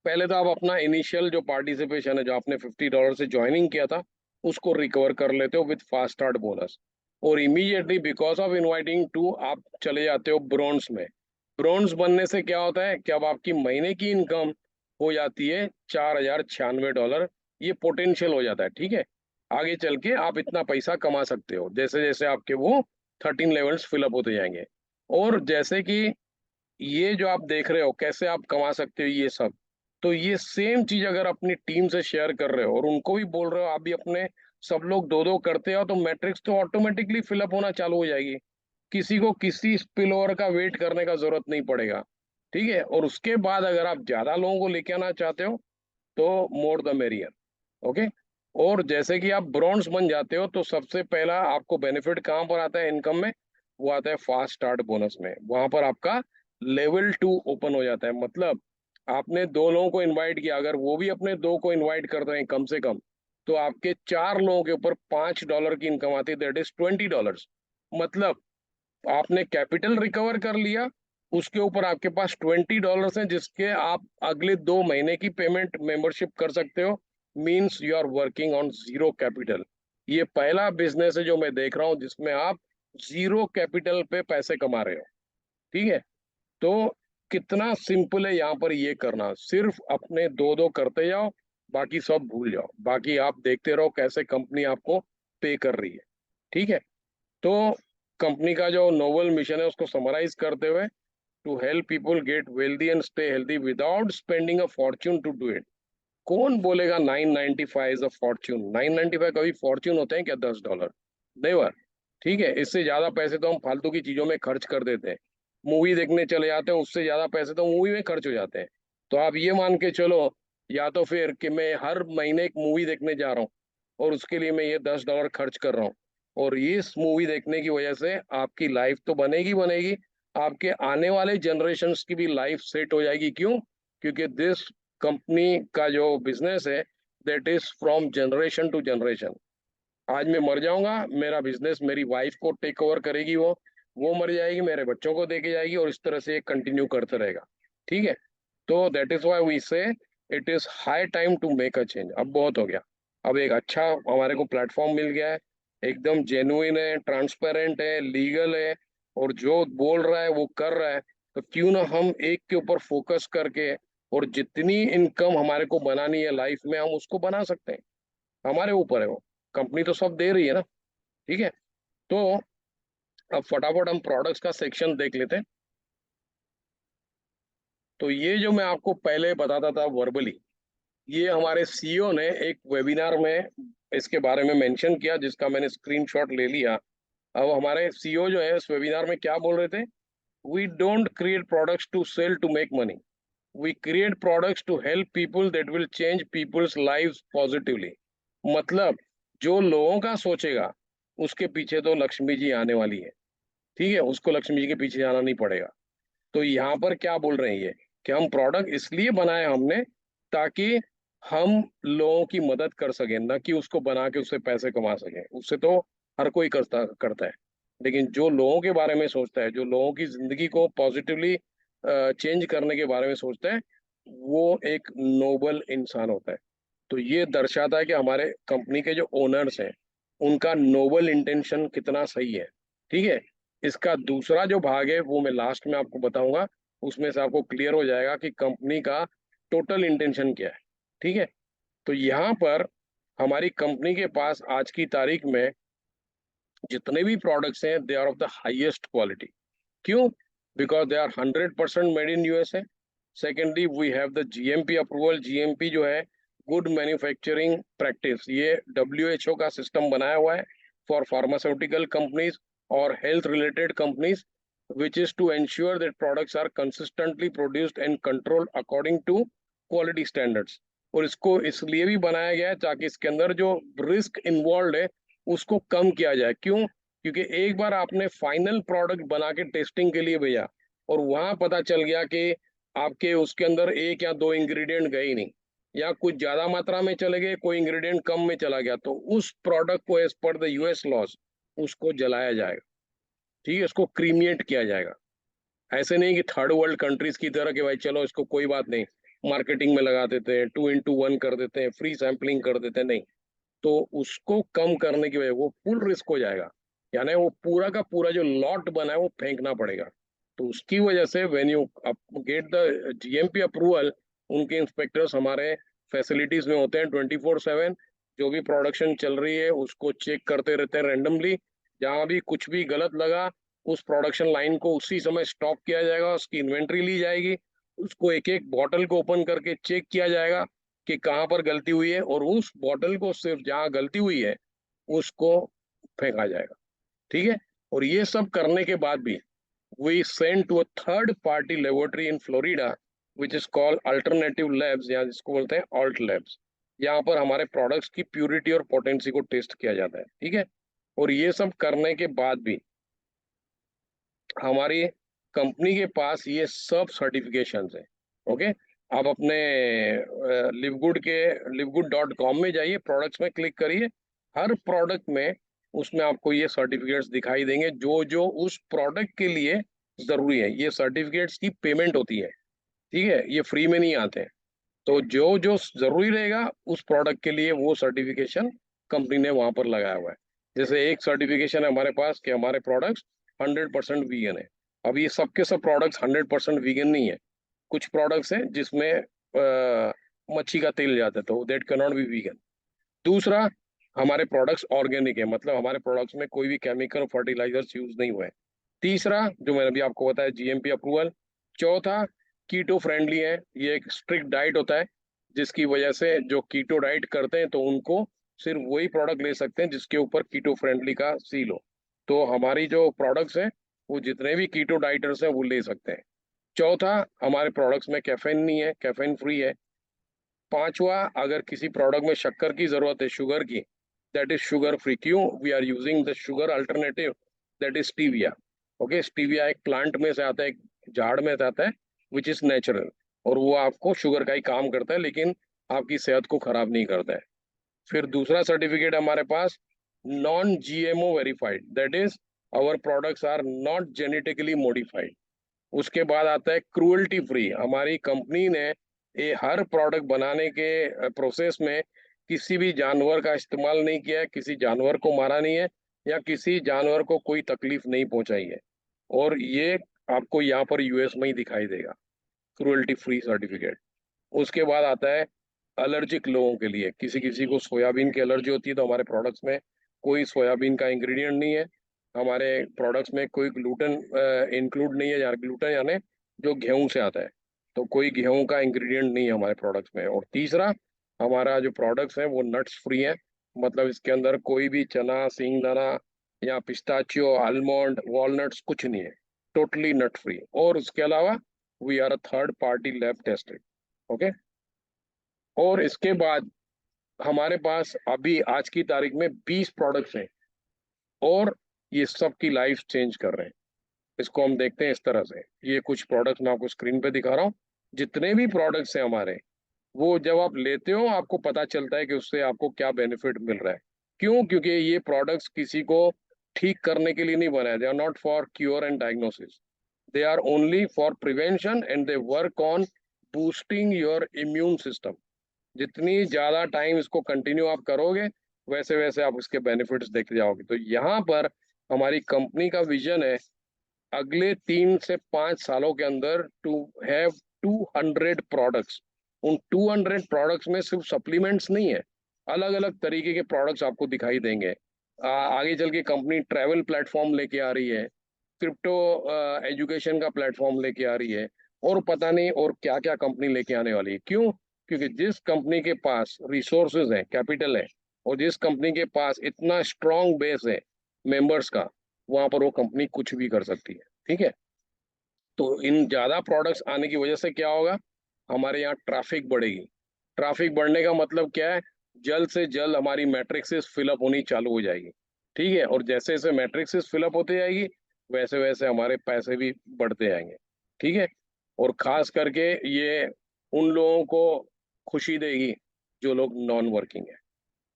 पहले तो आप अपना इनिशियल जो पार्टिसिपेशन है, जो आपने $50 से ज्वाइनिंग किया था, उसको रिकवर कर लेते हो विथ फास्ट स्टार्ट बोनस। और immediately because of inviting to आप चले जाते हो ब्रोंज में। ब्रोंज बनने से क्या होता है कि अब आपकी महीने की इनकम हो जाती है $4,096। ये पोटेंशियल हो जाता है। ठीक है। आगे चल के आप इतना पैसा कमा सकते हो जैसे जैसे आपके वो 13 लेवल्स फिलअप होते जाएंगे। और जैसे कि ये जो आप देख रहे हो कैसे आप कमा सकते हो ये सब, तो ये सेम चीज अगर अपनी टीम से शेयर कर रहे हो और उनको भी बोल रहे हो आप भी अपने, सब लोग 2-2 करते हो, तो मैट्रिक्स तो ऑटोमेटिकली फिलअप होना चालू हो जाएगी। किसी को किसी स्पिल ओवर का वेट करने का जरूरत नहीं पड़ेगा। ठीक है। और उसके बाद अगर आप ज्यादा लोगों को लेके आना चाहते हो, तो मोर द मेरियर। ओके। और जैसे कि आप ब्रॉन्ज बन जाते हो, तो सबसे पहला आपको बेनिफिट कहाँ पर आता है इनकम में? वो आता है फास्ट स्टार्ट बोनस में। वहां पर आपका लेवल 2 ओपन हो जाता है। मतलब आपने 2 लोगों को इनवाइट किया, अगर वो भी अपने 2 को इनवाइट करते हैं कम से कम, तो आपके 4 लोगों के ऊपर $5 की इनकम आती है, दैट इज $20। मतलब आपने कैपिटल रिकवर कर लिया, उसके ऊपर आपके पास $20 हैं, जिसके आप अगले 2 महीने की पेमेंट मेंबरशिप कर सकते हो। Means you are working on zero capital. ये पहला बिजनेस है जो मैं देख रहा हूँ जिसमें आप जीरो कैपिटल पे पैसे कमा रहे हो। ठीक है। तो कितना सिंपल है यहाँ पर ये करना, सिर्फ अपने 2-2 करते जाओ, बाकी सब भूल जाओ। बाकी आप देखते रहो कैसे कंपनी आपको पे कर रही है। ठीक है, तो कंपनी का जो नोबल मिशन है उसको समराइज करते हुए, to help people get wealthy and stay healthy without spending a fortune to do it. कौन बोलेगा 995 इज अ फॉर्च्यून? 995 कभी फॉर्च्यून होते हैं क्या? $10 नेवर। ठीक है, इससे ज्यादा पैसे तो हम फालतू की चीजों में खर्च कर देते हैं। मूवी देखने चले जाते हैं, उससे ज्यादा पैसे तो मूवी में खर्च हो जाते हैं। तो आप ये मान के चलो, या तो फिर कि मैं हर महीने एक मूवी देखने जा रहा हूँ और उसके लिए मैं ये $10 खर्च कर रहा हूँ, और इस मूवी देखने की वजह से आपकी लाइफ तो बनेगी बनेगी, आपके आने वाले जनरेशन्स की भी लाइफ सेट हो जाएगी। क्यों? क्योंकि दिस कंपनी का जो बिजनेस है, that is from generation to generation. आज मैं मर जाऊंगा, मेरा बिजनेस मेरी वाइफ को टेक ओवर करेगी, वो मर जाएगी, मेरे बच्चों को देके जाएगी, और इस तरह से ये कंटिन्यू करते रहेगा। ठीक है, तो that is why we say it is high time to make a change. अब बहुत हो गया, अब एक अच्छा हमारे को प्लेटफॉर्म मिल गया है, एकदम जेन्युइन है, ट्रांसपेरेंट है, लीगल है, और जो बोल रहा है वो कर रहा है। तो क्यों ना हम एक के ऊपर फोकस करके, और जितनी इनकम हमारे को बनानी है लाइफ में, हम उसको बना सकते हैं। हमारे ऊपर है वो, कंपनी तो सब दे रही है ना। ठीक है, तो अब फटाफट हम प्रोडक्ट्स का सेक्शन देख लेते हैं। तो ये जो मैं आपको पहले बताता था वर्बली, ये हमारे सीईओ ने एक वेबिनार में इसके बारे में मेंशन किया, जिसका मैंने स्क्रीनशॉट ले लिया। अब हमारे सीईओ जो है इस वेबिनार में क्या बोल रहे थे? We don't create products to sell to make money, we create products to help people that will change people's lives positively. मतलब जो लोगों का सोचेगा उसके पीछे तो लक्ष्मी जी आने वाली है। ठीक है, उसको लक्ष्मी जी के पीछे जाना नहीं पड़ेगा। तो यहाँ पर क्या बोल रहे हैं ये, कि हम प्रोडक्ट इसलिए बनाए हमने ताकि हम लोगों की मदद कर सकें, ना कि उसको बना के उससे पैसे कमा सकें। उससे तो हर कोई करता करता है, लेकिन जो लोगों के बारे में सोचता है, जो लोगों की जिंदगी को पॉजिटिवली चेंज करने के बारे में सोचता है, वो एक नोबल इंसान होता है। तो ये दर्शाता है कि हमारे कंपनी के जो ओनर्स हैं, उनका नोबल इंटेंशन कितना सही है। ठीक है, इसका दूसरा जो भाग है वो मैं लास्ट में आपको बताऊंगा, उसमें से आपको क्लियर हो जाएगा कि कंपनी का टोटल इंटेंशन क्या है। ठीक है, तो यहाँ पर हमारी कंपनी के पास आज की तारीख में जितने भी प्रोडक्ट्स हैं, they are of the highest quality. क्यों? Because they are 100% made in USA. Secondly, we have the GMP approval. GMP जो है गुड मैन्युफैक्चरिंग प्रैक्टिस, ये डब्ल्यूएचओ का सिस्टम बनाया हुआ है फॉर फार्मास्यूटिकल कंपनीज और health related companies, which is to ensure that products are consistently produced and controlled according to quality standards। और इसको इसलिए भी बनाया गया है ताकि इसके अंदर जो रिस्क इन्वॉल्व है उसको कम किया जाए। क्यों? क्योंकि एक बार आपने फाइनल प्रोडक्ट बना के टेस्टिंग के लिए भेजा, और वहां पता चल गया कि आपके उसके अंदर एक या दो इंग्रेडिएंट गए ही नहीं, या कुछ ज्यादा मात्रा में चले गए, कोई इंग्रेडिएंट कम में चला गया, तो उस प्रोडक्ट को as per the US laws उसको जलाया जाएगा। ठीक है, इसको क्रीमिएट किया जाएगा। ऐसे नहीं कि थर्ड वर्ल्ड कंट्रीज की तरह कि भाई चलो इसको कोई बात नहीं, मार्केटिंग में लगा देते हैं, 2 into 1 कर देते हैं, फ्री सैम्पलिंग कर देते हैं, नहीं। तो उसको कम करने की वजह वो फुल रिस्क हो जाएगा, यानी वो पूरा का पूरा जो लॉट बना है वो फेंकना पड़ेगा। तो उसकी वजह से when you get the GMP approval, उनके इंस्पेक्टर्स हमारे फैसिलिटीज में होते हैं 24/7। जो भी प्रोडक्शन चल रही है उसको चेक करते रहते हैं रैंडमली। जहाँ भी कुछ भी गलत लगा, उस प्रोडक्शन लाइन को उसी समय स्टॉप किया जाएगा, उसकी इन्वेंट्री ली जाएगी, उसको एक एक बॉटल को ओपन करके चेक किया जाएगा कि कहाँ पर गलती हुई है, और उस बॉटल को सिर्फ जहाँ गलती हुई है उसको फेंका जाएगा। ठीक है, और ये सब करने के बाद भी we send to a third party laboratory in Florida which is called alternative labs, या जिसको बोलते हैं ऑल्ट लैब्स। यहाँ पर हमारे प्रोडक्ट्स की प्यूरिटी और पोटेंसी को टेस्ट किया जाता है। ठीक है, और ये सब करने के बाद भी हमारी कंपनी के पास ये सब सर्टिफिकेशंस हैं। ओके, आप अपने livgood.com में जाइए, प्रोडक्ट्स में क्लिक करिए, हर प्रोडक्ट में उसमें आपको ये सर्टिफिकेट्स दिखाई देंगे जो जो उस प्रोडक्ट के लिए जरूरी है। ये सर्टिफिकेट्स की पेमेंट होती है। ठीक है, ये फ्री में नहीं आते हैं। तो जो जो जरूरी रहेगा उस प्रोडक्ट के लिए वो सर्टिफिकेशन कंपनी ने वहां पर लगाया हुआ है। जैसे एक सर्टिफिकेशन है हमारे पास कि हमारे प्रोडक्ट्स 100% वीगन है। अब ये सबके सब प्रोडक्ट्स 100% वीगन नहीं है। कुछ प्रोडक्ट्स हैं जिसमें मच्छी का तेल जाता है, तो that can not be vegan. दूसरा, हमारे प्रोडक्ट्स ऑर्गेनिक है, मतलब हमारे प्रोडक्ट्स में कोई भी केमिकल फर्टिलाइजर्स यूज नहीं हुए हैं। तीसरा, जो मैंने अभी आपको बताया, जीएमपी अप्रूवल। चौथा, कीटो फ्रेंडली है। ये एक स्ट्रिक्ट डाइट होता है, जिसकी वजह से जो कीटो डाइट करते हैं तो उनको सिर्फ वही प्रोडक्ट ले सकते हैं जिसके ऊपर कीटो फ्रेंडली का सील हो। तो हमारी जो प्रोडक्ट्स हैं वो जितने भी कीटो डाइटर्स हैं वो ले सकते हैं। चौथा, हमारे प्रोडक्ट्स में कैफीन नहीं है, कैफीन फ्री है। पांचवा, अगर किसी प्रोडक्ट में शक्कर की जरूरत है, शुगर की, दैट इज शुगर फ्री। क्यों? We are using the sugar alternative, that is stevia. Okay, stevia एक प्लांट में से आता है, एक झाड़ में से आता है, विच इज नेचुरल, और वो आपको शुगर का ही काम करता है, लेकिन आपकी सेहत को खराब नहीं करता है। फिर दूसरा सर्टिफिकेट हमारे पास, non GMO verified, that is our products are not genetically modified. उसके बाद आता है क्रूअल्टी फ्री। हमारी कंपनी ने ये हर प्रोडक्ट बनाने के प्रोसेस में किसी भी जानवर का इस्तेमाल नहीं किया है, किसी जानवर को मारा नहीं है, या किसी जानवर को कोई तकलीफ नहीं पहुंचाई है। और ये आपको यहाँ पर यूएस में ही दिखाई देगा, क्रूअल्टी फ्री सर्टिफिकेट। उसके बाद आता है एलर्जिक लोगों के लिए, किसी किसी को सोयाबीन की एलर्जी होती है, तो हमारे प्रोडक्ट्स में कोई सोयाबीन का इंग्रेडिएंट नहीं है। हमारे प्रोडक्ट्स में कोई ग्लूटेन इंक्लूड नहीं है, यार ग्लूटेन यानी जो गेहूं से आता है, तो कोई गेहूं का इंग्रेडिएंट नहीं है हमारे प्रोडक्ट्स में। और तीसरा, हमारा जो प्रोडक्ट्स है वो नट्स फ्री है, मतलब इसके अंदर कोई भी चना, सिंगदाना या पिस्ताचियो, आलमंड, वॉलनट्स कुछ नहीं है, टोटली नट फ्री। और उसके अलावा we are a third party lab tested. Okay. और इसके बाद हमारे पास अभी आज की तारीख में 20 प्रोडक्ट्स हैं, और ये सब की लाइफ चेंज कर रहे हैं। इसको हम देखते हैं इस तरह से। ये कुछ प्रोडक्ट्स मैं आपको स्क्रीन पे दिखा रहा हूँ। जितने भी प्रोडक्ट्स हैं हमारे, वो जब आप लेते हो आपको पता चलता है कि उससे आपको क्या बेनिफिट मिल रहा है। क्यों? क्योंकि ये प्रोडक्ट्स किसी को ठीक करने के लिए नहीं बनाए, they are not for cure and diagnosis, they are only for prevention, and they work on boosting your immune system. जितनी ज्यादा टाइम इसको कंटिन्यू आप करोगे, वैसे वैसे आप इसके बेनिफिट्स देखते जाओगे। तो यहाँ पर हमारी कंपनी का विजन है, अगले 3 से 5 सालों के अंदर टू हैव 200 प्रोडक्ट्स। उन 200 प्रोडक्ट्स में सिर्फ सप्लीमेंट्स नहीं है, अलग अलग तरीके के प्रोडक्ट्स आपको दिखाई देंगे। आगे चल के कंपनी ट्रैवल प्लेटफॉर्म लेके आ रही है, क्रिप्टो एजुकेशन का प्लेटफॉर्म लेके आ रही है, और पता नहीं और क्या क्या कंपनी लेके आने वाली है। क्यों? क्योंकि जिस कंपनी के पास रिसोर्सेज है, कैपिटल है, और जिस कंपनी के पास इतना स्ट्रांग बेस है मेंबर्स का, वहां पर वो कंपनी कुछ भी कर सकती है। ठीक है। तो इन ज्यादा प्रोडक्ट्स आने की वजह से क्या होगा, हमारे यहाँ ट्रैफिक बढ़ेगी। ट्रैफिक बढ़ने का मतलब क्या है? जल्द से जल्द हमारी मैट्रिक्स फिलअप होनी चालू हो जाएगी। ठीक है। और जैसे जैसे मैट्रिक्स फिलअप होती जाएगी, वैसे वैसे हमारे पैसे भी बढ़ते जाएंगे। ठीक है। और खास करके ये उन लोगों को खुशी देगी जो लोग नॉन वर्किंग है।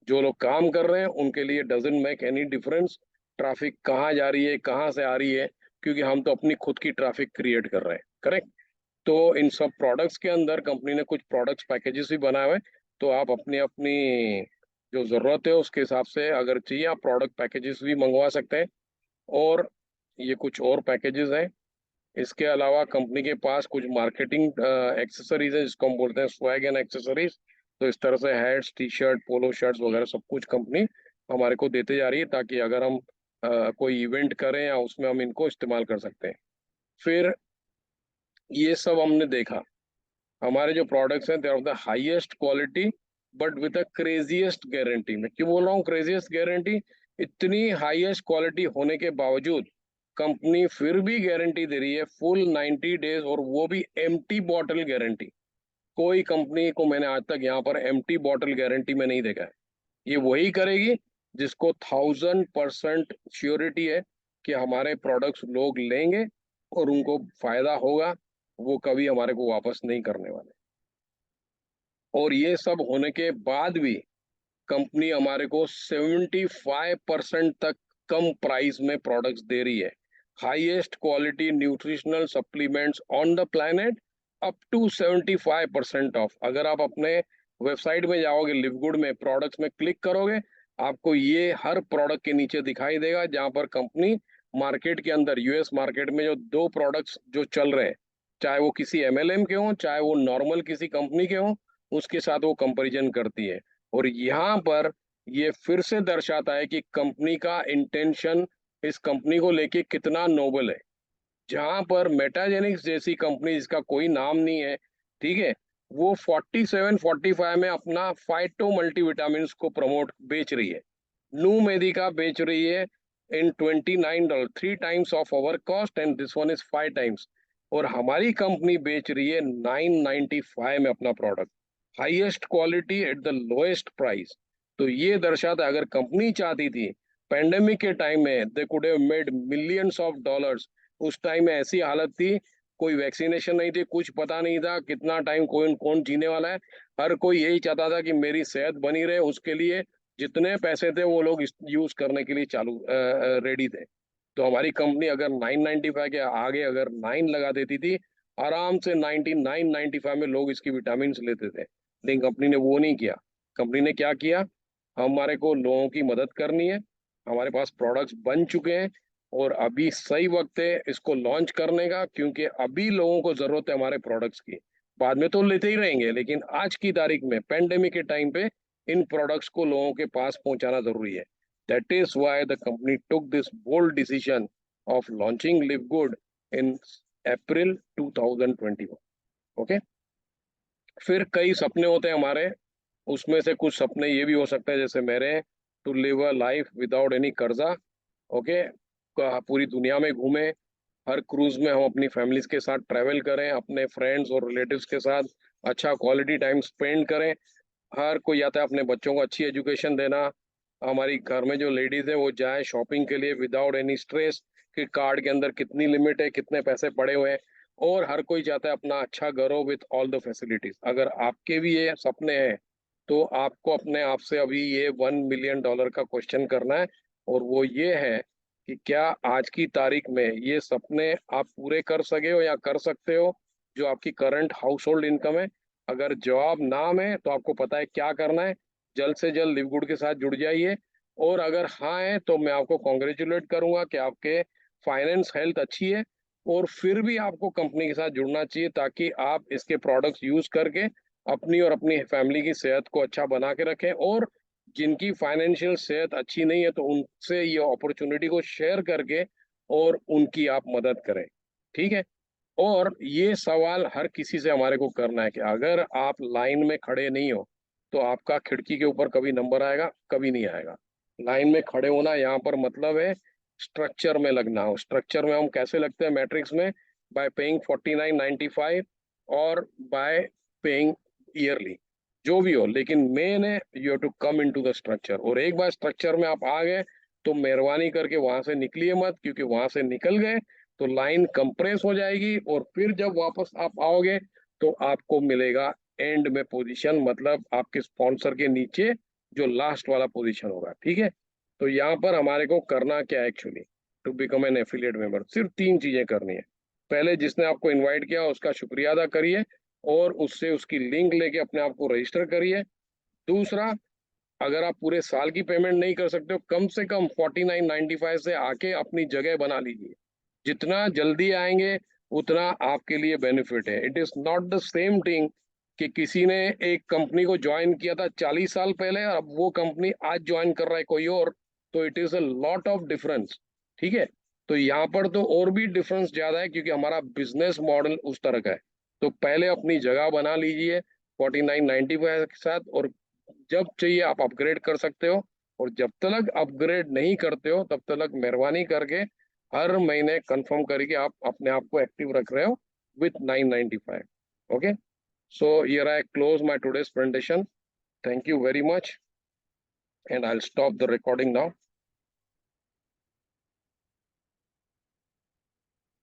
जो लोग काम कर रहे हैं उनके लिए doesn't make any difference traffic कहाँ जा रही है, कहाँ से आ रही है, क्योंकि हम तो अपनी खुद की ट्रैफिक क्रिएट कर रहे हैं। करेक्ट। तो इन सब प्रोडक्ट्स के अंदर कंपनी ने कुछ प्रोडक्ट्स पैकेजेस भी बनाए हुए हैं, तो आप अपनी अपनी जो ज़रूरत है उसके हिसाब से अगर चाहिए आप प्रोडक्ट पैकेजेस भी मंगवा सकते हैं। और ये कुछ और पैकेजेस हैं। इसके अलावा कंपनी के पास कुछ मार्केटिंग एक्सेसरीज है, जिसको हम बोलते हैं स्वैग एंड एक्सेसरीज। तो इस तरह से हैट्स, टी शर्ट, पोलो शर्ट्स वगैरह सब कुछ कंपनी हमारे को देते जा रही है, ताकि अगर हम कोई इवेंट करें या उसमें हम इनको इस्तेमाल कर सकते हैं। फिर ये सब हमने देखा, हमारे जो प्रोडक्ट्स हैं they are of the highest quality, but with the craziest guarantee. मैं क्यों बोल रहा हूँ क्रेजीएस्ट गारंटी? इतनी हाईएस्ट क्वालिटी होने के बावजूद कंपनी फिर भी गारंटी दे रही है फुल 90 डेज, और वो भी एम्प्टी बॉटल गारंटी। कोई कंपनी को मैंने आज तक यहाँ पर एम्प्टी बॉटल गारंटी में नहीं देखा है। ये वही करेगी जिसको 1000% श्योरिटी है कि हमारे प्रोडक्ट्स लोग लेंगे और उनको फायदा होगा, वो कभी हमारे को वापस नहीं करने वाले। और ये सब होने के बाद भी कंपनी हमारे को 75% तक कम प्राइस में प्रोडक्ट्स दे रही है। Highest quality nutritional supplements on the planet, up to 75% off. अगर आप अपने वेबसाइट में जाओगे, लिवगुड में प्रोडक्ट्स में क्लिक करोगे, आपको ये हर प्रोडक्ट के नीचे दिखाई देगा, जहां पर कंपनी मार्केट के अंदर, यूएस मार्केट में जो दो प्रोडक्ट्स जो चल रहे हैं, चाहे वो किसी एमएलएम के हों, चाहे वो नॉर्मल किसी कंपनी के हों, उसके साथ वो कंपैरिजन करती है। और यहाँ पर ये फिर से दर्शाता है कि कंपनी का इंटेंशन इस कंपनी को लेके कितना नोबल है। जहां पर मेटाजेनिक्स जैसी कंपनी जिसका कोई नाम नहीं है, ठीक है, वो 47-45 में अपना फाइटो मल्टीविटामिन को प्रमोट बेच रही है, नू मेडिका बेच रही है इन $29, 3 times of our cost, and this one is 5 times। और हमारी कंपनी बेच रही है 995 में अपना product, highest quality at the lowest price. तो ये दर्शाता है अगर कंपनी चाहती थी पेंडेमिक के टाइम में, they could have made millions of dollars. उस टाइम में ऐसी हालत थी, कोई वैक्सीनेशन नहीं थी, कुछ पता नहीं था कितना टाइम कौन कौन जीने वाला है। हर कोई यही चाहता था कि मेरी सेहत बनी रहे, उसके लिए जितने पैसे थे वो लोग यूज करने के लिए चालू रेडी थे। तो हमारी कंपनी अगर 995 के आगे अगर 9 लगा देती थी, आराम से 99-95 में लोग इसकी विटामिन लेते थे। लेकिन कंपनी ने वो नहीं किया। कंपनी ने क्या किया, हमारे को लोगों की मदद करनी है, हमारे पास प्रोडक्ट्स बन चुके हैं, और अभी सही वक्त है इसको लॉन्च करने का, क्योंकि अभी लोगों को जरूरत है हमारे प्रोडक्ट्स की। बाद में तो लेते ही रहेंगे, लेकिन आज की तारीख में पेंडेमिक के टाइम पे इन प्रोडक्ट्स को लोगों के पास पहुंचाना जरूरी है। That is why the company took this bold decision of launching Live Good in April 2021। Okay. फिर कई सपने होते हैं हमारे, उसमें से कुछ सपने ये भी हो सकते हैं जैसे मेरे, to live a life without any कर्जा। ओके। पूरी दुनिया में घूमें, हर क्रूज में हम अपनी फैमिलीज के साथ ट्रैवल करें, अपने फ्रेंड्स और रिलेटिव्स के साथ अच्छा क्वालिटी टाइम स्पेंड करें। हर कोई आता है अपने बच्चों को अच्छी एजुकेशन देना। हमारी घर में जो लेडीज है वो जाए शॉपिंग के लिए विदाउट एनी स्ट्रेस कि कार्ड के अंदर कितनी लिमिट है, कितने पैसे पड़े हुए हैं। और हर कोई चाहता है अपना अच्छा घर हो विथ ऑल द फैसिलिटीज। अगर आपके भी ये सपने हैं तो आपको अपने आप से अभी ये $1 मिलियन का क्वेश्चन करना है, और वो ये है कि क्या आज की तारीख में ये सपने आप पूरे कर सके हो या कर सकते हो जो आपकी करंट हाउस होल्ड इनकम है। अगर जवाब नाम है तो आपको पता है क्या करना है, जल्द से जल्द लिव गुड के साथ जुड़ जाइए। और अगर हाँ है तो मैं आपको कॉन्ग्रेचुलेट करूंगा कि आपके फाइनेंस हेल्थ अच्छी है, और फिर भी आपको कंपनी के साथ जुड़ना चाहिए ताकि आप इसके प्रोडक्ट्स यूज करके अपनी और अपनी फैमिली की सेहत को अच्छा बना के रखें। और जिनकी फाइनेंशियल सेहत अच्छी नहीं है तो उनसे ये अपॉर्चुनिटी को शेयर करके और उनकी आप मदद करें। ठीक है। और ये सवाल हर किसी से हमारे को करना है कि अगर आप लाइन में खड़े नहीं हो तो आपका खिड़की के ऊपर कभी नंबर आएगा, कभी नहीं आएगा। लाइन में खड़े होना यहाँ पर मतलब है स्ट्रक्चर में लगना हो। स्ट्रक्चर में हम कैसे लगते हैं मैट्रिक्स में, बाय पेइंग 49.95 और बाय पेइंग ईयरली, जो भी हो, लेकिन मेन है you have to come into the structure. और एक बार स्ट्रक्चर में आप आ गए तो मेहरबानी करके वहां से निकलिए मत, क्योंकि वहां से निकल गए तो लाइन कंप्रेस हो जाएगी, और फिर जब वापस आप आओगे तो आपको मिलेगा एंड में पोजीशन, मतलब आपके स्पॉन्सर के नीचे जो लास्ट वाला पोजीशन होगा। ठीक है। तो यहाँ पर हमारे को करना क्या है actually, to become an affiliate member, सिर्फ 3 चीजें करनी है। पहले, जिसने आपको इनवाइट किया उसका शुक्रिया अदा करिए और उससे उसकी लिंक लेके अपने आप को रजिस्टर करिए। दूसरा, अगर आप पूरे साल की पेमेंट नहीं कर सकते हो, कम से कम 49.95 से आके अपनी जगह बना लीजिए। जितना जल्दी आएंगे उतना आपके लिए बेनिफिट है। It is not the same thing कि किसी ने एक कंपनी को ज्वाइन किया था 40 साल पहले और अब वो कंपनी आज ज्वाइन कर रहा है कोई और, तो it is a lot of difference. ठीक है। तो यहाँ पर तो और भी डिफरेंस ज्यादा है क्योंकि हमारा बिजनेस मॉडल उस तरह का है। तो पहले अपनी जगह बना लीजिए 49.95 के साथ, और जब चाहिए आप अपग्रेड कर सकते हो। और जब तक अपग्रेड नहीं करते हो तब तक मेहरबानी करके हर महीने कंफर्म करके आप अपने आप को एक्टिव रख रहे हो with 995। Okay. So here I close my today's presentation. Thank you very much and I will stop the recording now.